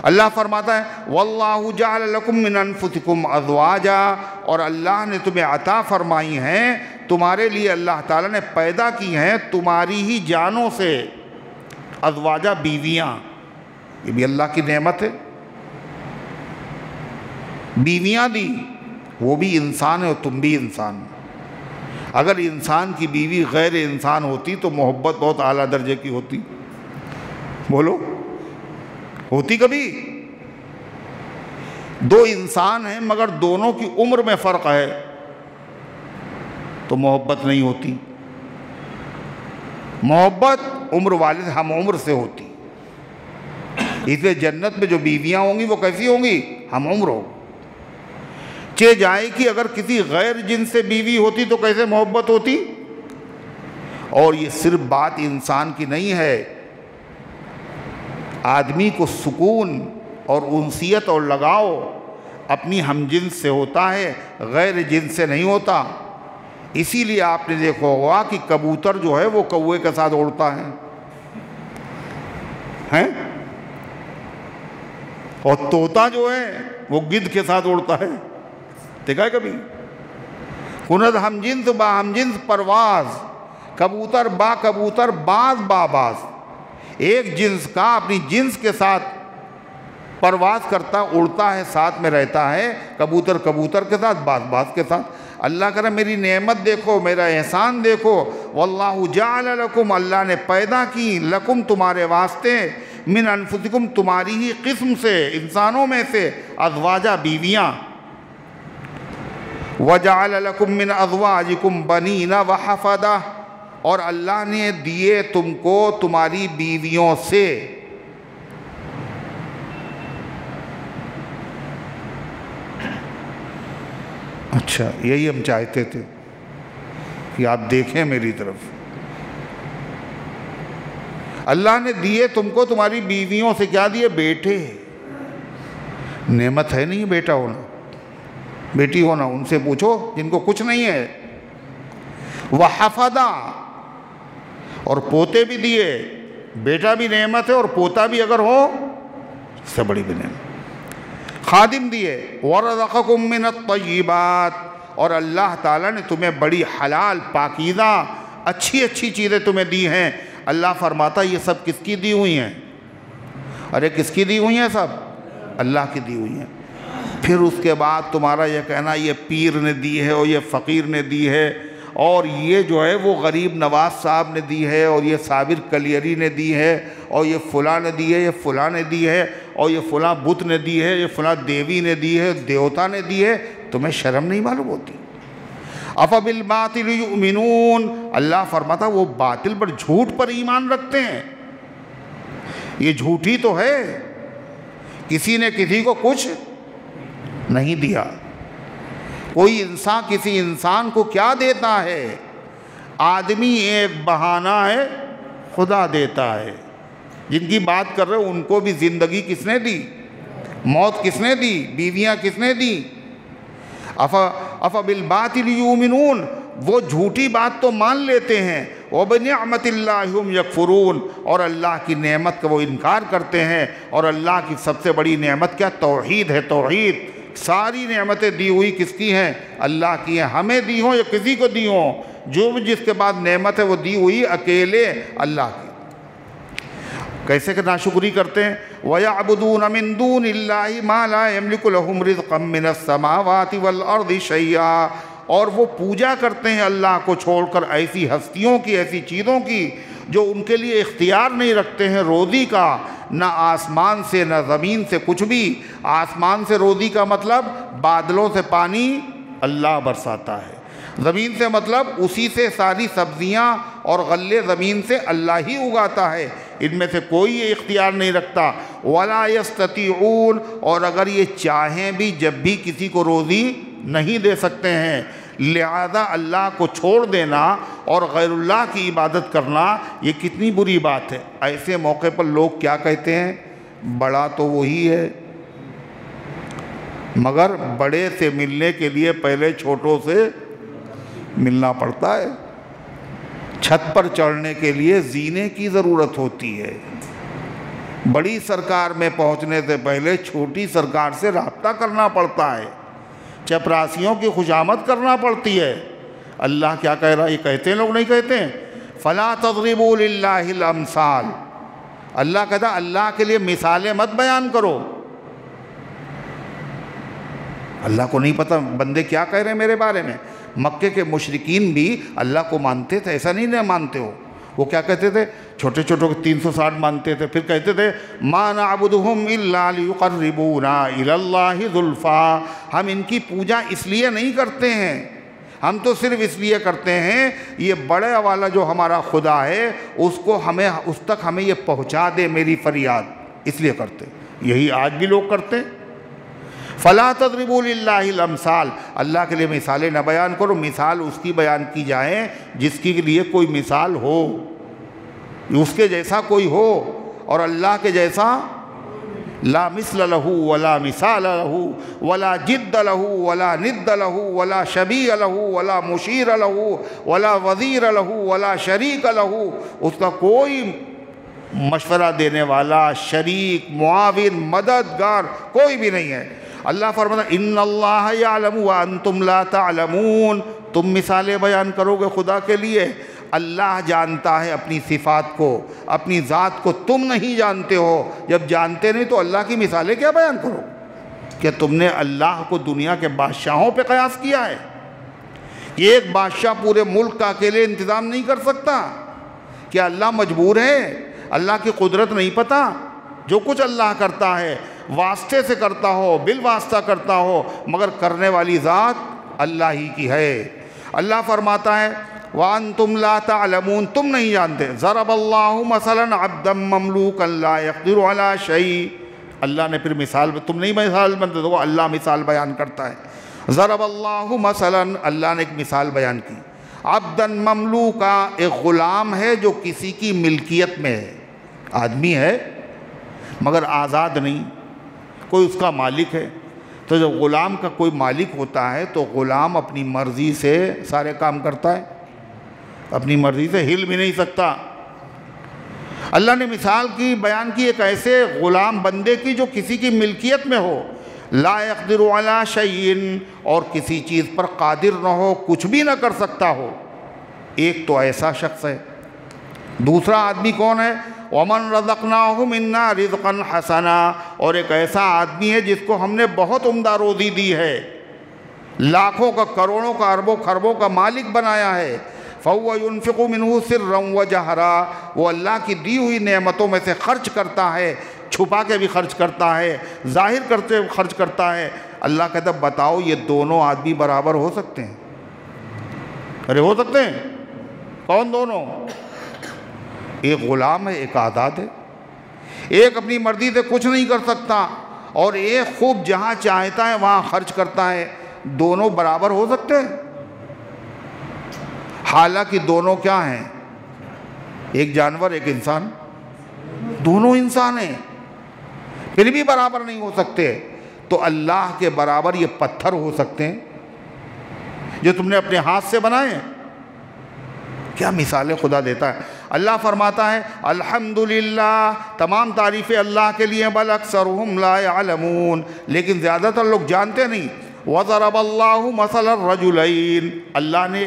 اللہ فرماتا ہے وَاللَّهُ جَعَلَ لَكُم مِّنْ أَنفُسِكُمْ أَزْوَاجًا، اور اللہ نے تمہیں عطا فرمائی ہیں، تمہارے لیے اللہ تعالیٰ نے پیدا کی ہیں تمہاری ہی جانوں سے، ازواجہ بیویاں، یہ بھی اللہ کی نعمت ہے۔ بیویاں دی، وہ بھی انسان ہے اور تم بھی انسان۔ اگر انسان کی بیوی غیر انسان ہوتی تو محبت بہت اعلیٰ درجے کی ہوتی۔ بولو، ہوتی کبھی؟ دو انسان ہیں مگر دونوں کی عمر میں فرق ہے تو محبت نہیں ہوتی۔ محبت عمر والد ہم عمر سے ہوتی، اس لیے جنت میں جو بیویاں ہوں گی وہ کیسی ہوں گی؟ ہم عمر ہو۔ چہ جائے کہ اگر کسی غیر جنس سے بیوی ہوتی تو کیسے محبت ہوتی؟ اور یہ صرف بات انسان کی نہیں ہے، آدمی کو سکون اور انسیت اور لگاؤ اپنی ہم جنس سے ہوتا ہے، غیر جنس سے نہیں ہوتا۔ اسی لیے آپ نے دیکھا ہوگا کہ کبوتر جو ہے وہ کوے کے ساتھ اڑتا ہے، اور طوطا جو ہے وہ گدھ کے ساتھ اڑتا ہے۔ دیکھا ہے کبھی؟ کند ہم جنس با ہم جنس پرواز، کبوتر با کبوتر باز با باز، ایک جنس کا اپنی جنس کے ساتھ پرواز کرتا، اڑتا ہے، ساتھ میں رہتا ہے، کبوتر کبوتر کے ساتھ، باز باز کے ساتھ۔ اللہ کہہ رہا میری نعمت دیکھو، میرا احسان دیکھو۔ واللہ جعل لکم، اللہ نے پیدا کی، لکم تمہارے واسطے، من انفسکم تمہاری ہی قسم سے، انسانوں میں سے، ازواجہ بیویاں، وجعل لکم من ازواجکم بنین وحفدہ، اور اللہ نے دیے تم کو تمہاری بیویوں سے۔ اچھا، یہی ہم چاہتے تھے کہ آپ دیکھیں میری طرف۔ اللہ نے دیے تم کو تمہاری بیویوں سے، کیا دیے؟ بیٹے۔ نعمت ہے نہیں بیٹا ہونا، بیٹی ہونا، ان سے پوچھو جن کو کچھ نہیں ہے۔ وحفدہ، اور پوتے بھی دیے، بیٹا بھی نعمت ہے اور پوتا بھی اگر ہو اس سے بڑی بھی نعمت۔ خادم دیے، وَرَزَقَكُم مِّنَ الطَّيِّبَاتِ، اور اللہ تعالیٰ نے تمہیں بڑی حلال پاکیزہ اچھی اچھی چیزیں تمہیں دی ہیں۔ اللہ فرماتا یہ سب کس کی دی ہوئی ہیں؟ ارے کس کی دی ہوئی ہیں؟ سب اللہ کی دی ہوئی ہیں۔ پھر اس کے بعد تمہارا یہ کہنا یہ پیر نے دی ہے اور یہ فقیر نے دی ہے اور یہ جو ہے وہ غریب نواز صاحب نے دی ہے اور یہ صابر کلیری نے دی ہے اور یہ فلاں نے دی ہے، یہ فلاں نے دی ہے اور یہ فلاں بت نے دی ہے، یہ فلاں دیوی نے دی ہے، دیوتا نے دی ہے، تمہیں شرم نہیں معلوم ہوتی؟ افبالباطل یؤمنون، اللہ فرماتا وہ باطل پر، جھوٹ پر ایمان رکھتے ہیں۔ یہ جھوٹی تو ہے، کسی نے کسی کو کچھ نہیں دیا۔ کوئی انسان کسی انسان کو کیا دیتا ہے؟ آدمی ایک بہانہ ہے، خدا دیتا ہے۔ جن کی بات کر رہے ہو ان کو بھی زندگی کس نے دی؟ موت کس نے دی؟ بیویاں کس نے دی؟ افبالباطل یؤمنون، وہ جھوٹی بات تو مان لیتے ہیں، وبنعمت اللہ ہم یکفرون، اور اللہ کی نعمت کا وہ انکار کرتے ہیں۔ اور اللہ کی سب سے بڑی نعمت کیا؟ توحید ہے، توحید۔ ساری نعمتیں دی ہوئی کس کی ہیں؟ اللہ کی ہیں، ہمیں دی ہوں یا کسی کو دی ہوں، جو بھی جس کے بعد نعمت ہے وہ دی ہوئی اکیلے اللہ کی۔ کیسے کہ ناشکری کرتے ہیں؟ وَيَعْبُدُونَ مِن دُونِ اللَّهِ مَا لَا يَمْلِكُ لَهُمْ رِزْقًا مِّنَ السَّمَاوَاتِ وَالْأَرْضِ شَيْئًا، اور وہ پوجا کرتے ہیں اللہ کو چھوڑ کر ایسی ہستیوں کی، ایسی چیزوں کی جو ان کے لیے اختیار نہیں رکھتے ہیں روزی کا، نہ آسمان سے نہ زمین سے کچھ بھی۔ آسمان سے روزی کا مطلب بادلوں سے پانی اللہ برساتا ہے، زمین سے مطلب اسی سے ساری سبزیاں اور غلے زمین سے اللہ ہی اگاتا ہے، ان میں سے کوئی یہ اختیار نہیں رکھتا۔ وَلَا يَسْتَطِيعُونَ، اور اگر یہ چاہیں بھی جب بھی کسی کو روزی نہیں دے سکتے ہیں۔ لہذا اللہ کو چھوڑ دینا اور غیر اللہ کی عبادت کرنا یہ کتنی بری بات ہے۔ ایسے موقع پر لوگ کیا کہتے ہیں؟ بڑا تو وہی ہے، مگر بڑے سے ملنے کے لیے پہلے چھوٹوں سے ملنا پڑتا ہے۔ چھت پر چڑھنے کے لیے زینے کی ضرورت ہوتی ہے، بڑی سرکار میں پہنچنے سے پہلے چھوٹی سرکار سے رابطہ کرنا پڑتا ہے، چپراسیوں کی خوشامد کرنا پڑتی ہے۔ اللہ کیا کہہ رہا ہے؟ یہ کہتے ہیں لوگ، نہیں کہتے ہیں؟ فَلَا تَضْرِبُوا لِلَّهِ الْأَمْثَالَ، اللہ کہتا ہے اللہ کے لیے مثالیں مت بیان کرو۔ اللہ کو نہیں پتہ بندے کیا کہہ رہے ہیں میرے بارے میں۔ مکے کے مشرکین بھی اللہ کو مانتے تھے، ایسا نہیں مانتے ہو۔ وہ کیا کہتے تھے؟ چھوٹے چھوٹوں کو 360 مانتے تھے، پھر کہتے تھے مَا نَعْبُدُهُمْ إِلَّا لِيُقَرِّبُونَا إِلَى اللَّهِ زُلْفَىٰ، ہم ان کی پوجا اس لیے نہیں کرتے ہیں، ہم تو صرف اس لیے کرتے ہیں یہ بڑے والا جو ہمارا خدا ہے اس کو ہمیں، اس تک ہمیں یہ پہنچا دے میری فریاد، اس لیے کرتے۔ یہی آج بھی لوگ کرتے ہیں۔ فَلَا تَضْرِبُوا لِلَّهِ الْأَمْثَالَ، اللہ کے لیے مثالیں نہ بیان کرو، مثال اس کی بیان کی جائیں جس کے لیے کوئی مثال ہو، اس کے جیسا کوئی ہو، اور اللہ کے جیسا لا مثل له ولا مثال له ولا جد له ولا ند له ولا شبیہ له ولا مشیر له ولا وزیر له ولا شریک له، اس کا کوئی مشورہ دینے والا، شریک، معاون، مددگار کوئی بھی نہیں ہے۔ اللہ فرماتا ان اللہ یعلم وانتم لا تعلمون، تم مثالیں بیان کرو گے خدا کے لیے، اللہ جانتا ہے اپنی صفات کو، اپنی ذات کو، تم نہیں جانتے ہو۔ جب جانتے نہیں تو اللہ کی مثالیں کیا بیان کرو؟ کہ تم نے اللہ کو دنیا کے بادشاہوں پہ قیاس کیا ہے؟ یہ ایک بادشاہ پورے ملک کا اکیلے انتظام نہیں کر سکتا؟ کیا اللہ مجبور ہے؟ اللہ کی قدرت نہیں پتہ؟ جو کچھ اللہ کرتا ہے واسطے سے کرتا ہو، بالواسطہ کرتا ہو، مگر کرنے والی ذات اللہ ہی کی ہے۔ اللہ فرماتا ہے وَأَنْتُمْ لَا تَعْلَمُونَ، تم نہیں جانتے۔ ضَرَبَ اللَّهُ مَثَلًا عَبْدًا مَمْلُوكًا لَا يَقْدِرُ عَلَىٰ شَيْءٍ، اللہ نے پھر مثال، تم نہیں مثال بنتے تو اللہ مثال بیان کرتا ہے۔ ضَرَبَ اللَّهُ مَثَلًا، اللہ نے ایک مثال بیان کی، عَبْدًا مَمْلُوكًا، ایک غلام ہے جو کسی کی ملکیت میں ہے، آدمی ہے مگر آزاد نہیں، کوئی اس کا مالک ہے۔ تو جب غلام کا کوئی مالک ہوتا ہے تو غلام اپنی مرضی سے سارے کام کرتا ہے، اپنی مرضی سے ہل بھی نہیں سکتا۔ اللہ نے مثال کی بیان کی ایک ایسے غلام بندے کی جو کسی کی ملکیت میں ہو، لا يقدر علی شیء، اور کسی چیز پر قادر نہ ہو، کچھ بھی نہ کر سکتا ہو۔ ایک تو ایسا شخص ہے۔ دوسرا آدمی کون ہے؟ وَمَنْ رَزَقْنَاهُ مِنَّا رِزْقًا حَسَنًا، اور ایک ایسا آدمی ہے جس کو ہم نے بہت عمدہ روزی دی ہے، لاکھوں کا، کروڑوں کا، اربوں خربوں کا مالک بنایا ہے۔ فَهُوَ يُنْفِقُ مِنْهُ سِرًّا وَجَهْرًا، وہ اللہ کی دی ہوئی نعمتوں میں سے خرچ کرتا ہے، چھپا کے بھی خرچ کرتا ہے، ظاہر کرتے ہوئے خرچ کرتا ہے۔ اللہ کہتا ہے بتاؤ یہ دونوں آدمی برابر ہو سکتے ہیں؟ ارے ہو سکتے ہیں؟ کون دونوں؟ ایک غلام ہے، ایک آزاد ہے، ایک اپنی مرضی سے کچھ نہیں کر سکتا اور ایک خوب جہاں چاہتا ہے وہاں خرچ کرتا ہے۔ دونوں برابر ہو سکتے ہیں؟ حالانکہ دونوں کیا ہیں؟ ایک جانور، ایک انسان، دونوں انسان ہیں، پھر بھی برابر نہیں ہو سکتے۔ تو اللہ کے برابر یہ پتھر ہو سکتے ہیں جو تم نے اپنے ہاتھ سے بنائے ہیں؟ کیا مثالیں خدا دیتا ہے۔ اللہ فرماتا ہے الحمدللہ، تمام تعریفیں اللہ کے لیے، بل اکثرهم لا يعلمون، لیکن زیادہ تر لوگ جانتے نہیں۔ وَضَرَبَ اللَّهُ مَثَلَ الرَّجُلَيْنِ، اللہ نے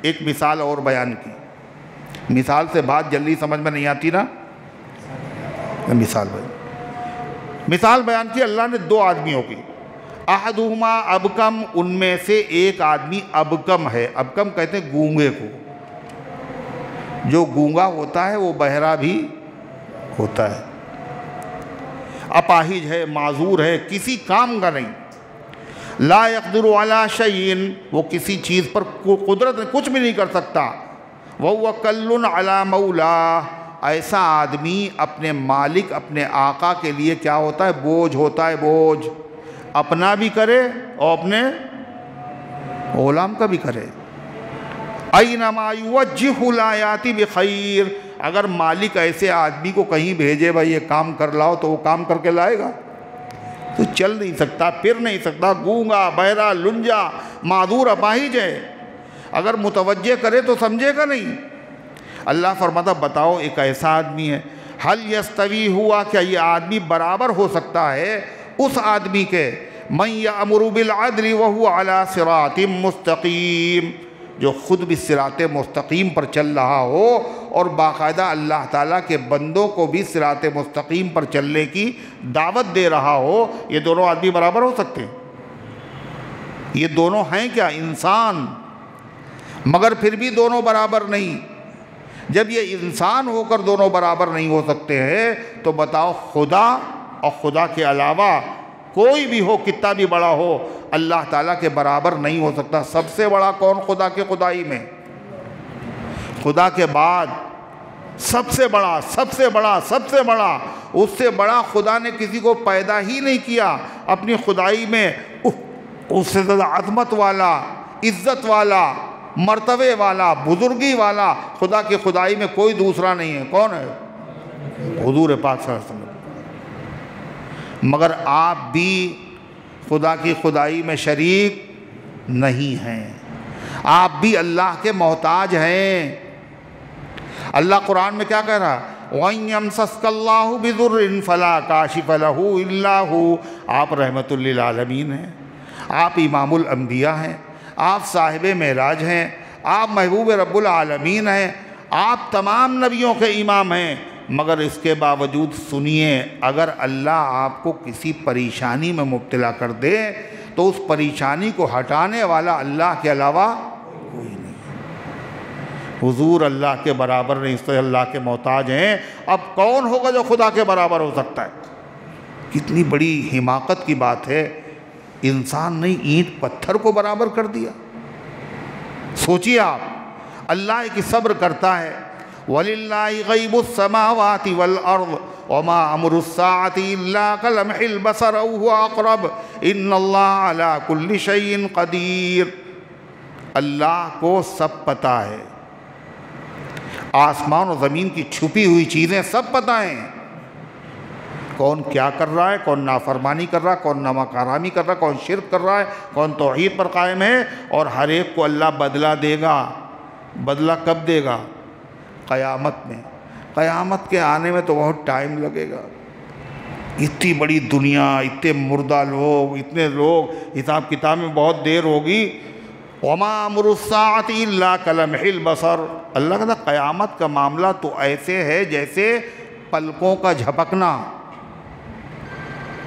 ایک مثال اور بیان کی۔ مثال سے بات جلدی سمجھ میں نہیں آتی نا، مثال بیان کی اللہ نے دو آدمیوں کی۔ احدہما ابکم، ان میں سے ایک آدمی ابکم ہے۔ ابکم کہتے ہیں گونگے کو، جو گونگا ہوتا ہے وہ بہرا بھی ہوتا ہے، اپاہج ہے، معذور ہے، کسی کام کا نہیں۔ لا يقدر على شيء، وہ کسی چیز پر قدرت کچھ بھی نہیں کر سکتا۔ وهو كل على مولاه، ایسا آدمی اپنے مالک، اپنے آقا کے لیے کیا ہوتا ہے؟ بوجھ ہوتا ہے، بوجھ، اپنا بھی کرے اور اپنے غلام کا بھی کرے۔ اینما یوجہ لا یاتی بخیر، اگر مالک ایسے آدمی کو کہیں بھیجے بھائی یہ کام کر لاؤ تو وہ کام کر کے لائے گا؟ تو چل نہیں سکتا، پھر نہیں سکتا، گونگا، بہرا، لنجا، معذور، اپاہج ہے۔ اگر متوجہ کرے تو سمجھے گا نہیں۔ اللہ فرماتا بتاؤ ایک ایسا آدمی ہے، حل یستوی ہوا، کیا یہ آدمی برابر ہو سکتا ہے اس آدمی کے، من یأمر بالعدل وہو علی صراط مستقیم، جو خود بھی صراط مستقیم پر چل رہا ہو اور باقاعدہ اللہ تعالیٰ کے بندوں کو بھی صراط مستقیم پر چلنے کی دعوت دے رہا ہو۔ یہ دونوں آدمی برابر ہو سکتے ہیں؟ یہ دونوں ہیں کیا؟ انسان، مگر پھر بھی دونوں برابر نہیں۔ جب یہ انسان ہو کر دونوں برابر نہیں ہو سکتے ہیں تو بتاؤ خدا اور خدا کے علاوہ کوئی بھی ہو، کتنا بھی بڑا ہو، اللہ تعالیٰ کے برابر نہیں ہو سکتا۔ سب سے بڑا کون خدا کے خدائی میں؟ خدا کے بعد سب سے بڑا، سب سے بڑا، سب سے بڑا، اس سے بڑا خدا نے کسی کو پیدا ہی نہیں کیا اپنی خدائی میں۔ اس سے زیادہ عظمت والا، عزت والا، مرتبے والا، بزرگی والا خدا کی خدائی میں کوئی دوسرا نہیں ہے۔ کون ہے؟ حضور پاک صلی اللہ علیہ وسلم۔ مگر آپ بھی خدا کی خدائی میں شریک نہیں ہیں، آپ بھی اللہ کے محتاج ہیں۔ اللہ قرآن میں کیا کہہ رہا ہے؟ وَإِن يَمْسَسْكَ اللَّهُ بِضُرٍّ فَلَا كَاشِفَ لَهُ إِلَّا هُوَ، آپ رحمت للعالمین ہیں، آپ امام الانبیاء ہیں، آپ صاحب معراج ہیں، آپ محبوب رب العالمین ہیں، آپ تمام نبیوں کے امام ہیں۔ مگر اس کے باوجود سنیے، اگر اللہ آپ کو کسی پریشانی میں مبتلا کر دے تو اس پریشانی کو ہٹانے والا اللہ کے علاوہ کوئی نہیں۔ حضور اللہ کے برابر نہیں، اس سے اللہ کے محتاج ہیں۔ اب کون ہوگا جو خدا کے برابر ہو سکتا ہے؟ کتنی بڑی حماقت کی بات ہے، انسان نے اینٹ پتھر کو برابر کر دیا۔ سوچیے آپ، اللہ کی صبر کرتا ہے۔ وَلِلَّهِ غَيْبُ السَّمَاوَاتِ وَالْأَرْضِ وَمَا أَمْرُ السَّاعَةِ إِلَّا كَلَمْحِ الْبَصَرِ أَوْ هُوَ أَقْرَبُ إِنَّ اللَّهَ عَلَى كُلِّ شَيْءٍ قَدِيرٌ، اللہ کو سب پتہ ہے، آسمان و زمین کی چھپی ہوئی چیزیں سب پتہ ہیں، کون کیا کر رہا ہے، کون نافرمانی کر رہا ہے، کون نامکارہمی کر رہا ہے، کون شرک کر رہا ہے، کون توحید پر قائم ہے، اور ہر ایک کو اللہ بدلہ دے گا۔ بدلہ کب دے گا؟ قیامت میں۔ قیامت کے آنے میں تو بہت ٹائم لگے گا۔ اتنی بڑی دنیا، اتنے مردہ لوگ، اتنے لوگ، حساب کتاب میں بہت دیر ہوگی۔ وَمَا أَمْرُ السَّاعَةِ إِلَّا كَلَمْحِ الْبَصَرِ، اللہ کہتا قیامت کا معاملہ تو ایسے ہے جیسے پلکوں کا جھپکنا،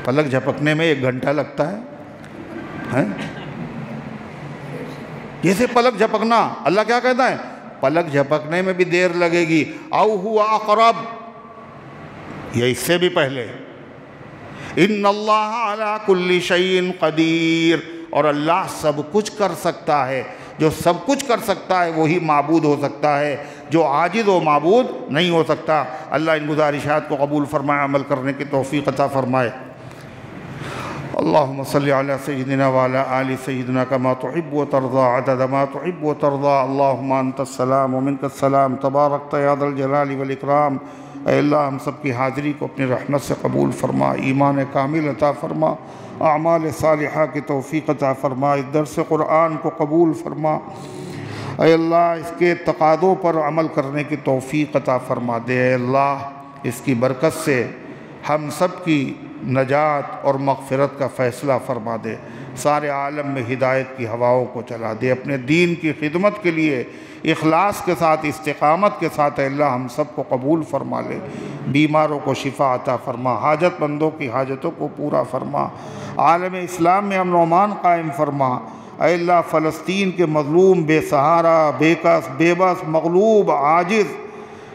پلک جھپکنے میں 1 گھنٹہ لگتا ہے، جیسے پلک جھپکنا، اللہ کیا کہتا ہے؟ پلک جھپکنے میں بھی دیر لگے گی، او ہوا اقرب، یہ اس سے بھی پہلے، ان اللہ علی کل شیء قدیر، اور اللہ سب کچھ کر سکتا ہے، جو سب کچھ کر سکتا ہے وہی معبود ہو سکتا ہے، جو عاجز و معبود نہیں ہو سکتا۔ اللہ ان گزارشات کو قبول فرمائے، عمل کرنے کی توفیق عطا فرمائے۔ اللہم صلی علی سیدنا وعلی آل سیدنا کما تحب و ترضا عدد ما تحب و ترضا۔ اللہم انت السلام ومنک السلام تبارکت یا ذا الجلال والاکرام۔ اے اللہ ہم سب کی حاضری کو اپنی رحمت سے قبول فرما، ایمان کامل عطا فرما، اعمال صالحہ کی توفیق عطا فرما، اس درس قرآن کو قبول فرما۔ اے اللہ اس کے تقاضوں پر عمل کرنے کی توفیق عطا فرما دے۔ اے اللہ اس کی برکت سے ہم سب کی نجات اور مغفرت کا فیصلہ فرما دے، سارے عالم میں ہدایت کی ہواؤں کو چلا دے، اپنے دین کی خدمت کے لیے اخلاص کے ساتھ، استقامت کے ساتھ اے اللہ ہم سب کو قبول فرما لے، بیماروں کو شفا عطا فرما، حاجت مندوں کی حاجتوں کو پورا فرما، عالم اسلام میں امن و امان قائم فرما۔ اے اللہ فلسطین کے مظلوم، بے سہارا، بے کس، بے بس، مغلوب، عاجز،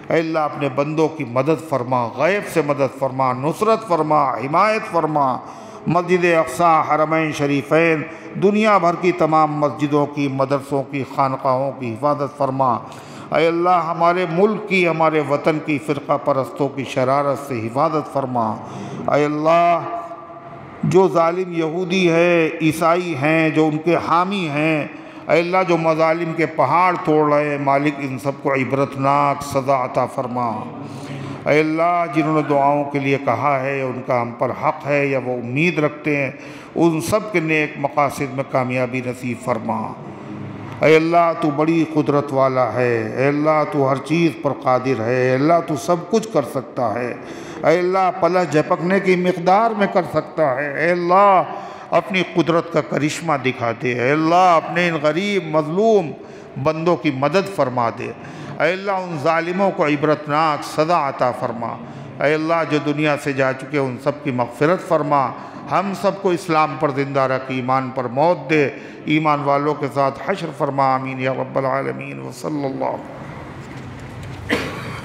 اے اللہ اپنے بندوں کی مدد فرما، غیب سے مدد فرما، نصرت فرما، حمایت فرما۔ مسجد اقصی، حرمین شریفین، دنیا بھر کی تمام مسجدوں کی، مدرسوں کی، خانقاہوں کی حفاظت فرما۔ اے اللہ ہمارے ملک کی، ہمارے وطن کی فرقہ پرستوں کی شرارت سے حفاظت فرما۔ اے اللہ جو ظالم یہودی ہے، عیسائی ہیں، جو ان کے حامی ہیں، اے اللہ جو مظالم کے پہاڑ توڑ رہے ہیں، مالک ان سب کو عبرتناک سزا عطا فرما۔ اے اللہ جنہوں نے دعاؤں کے لیے کہا ہے، ان کا ہم پر حق ہے یا وہ امید رکھتے ہیں، ان سب کے نیک مقاصد میں کامیابی نصیب فرما۔ اے اللہ تو بڑی قدرت والا ہے، اے اللہ تو ہر چیز پر قادر ہے، اے اللہ تو سب کچھ کر سکتا ہے، اے اللہ پلک جھپکنے کی مقدار میں کر سکتا ہے۔ اے اللہ اپنی قدرت کا کرشمہ دکھا دے، اے اللہ اپنے ان غریب مظلوم بندوں کی مدد فرما دے، اے اللہ ان ظالموں کو عبرتناک سزا عطا فرما۔ اے اللہ جو دنیا سے جا چکے ان سب کی مغفرت فرما، ہم سب کو اسلام پر زندہ رکھ، ایمان پر موت دے، ایمان والوں کے ساتھ حشر فرما، آمین یا رب العالمین، وصلی اللہ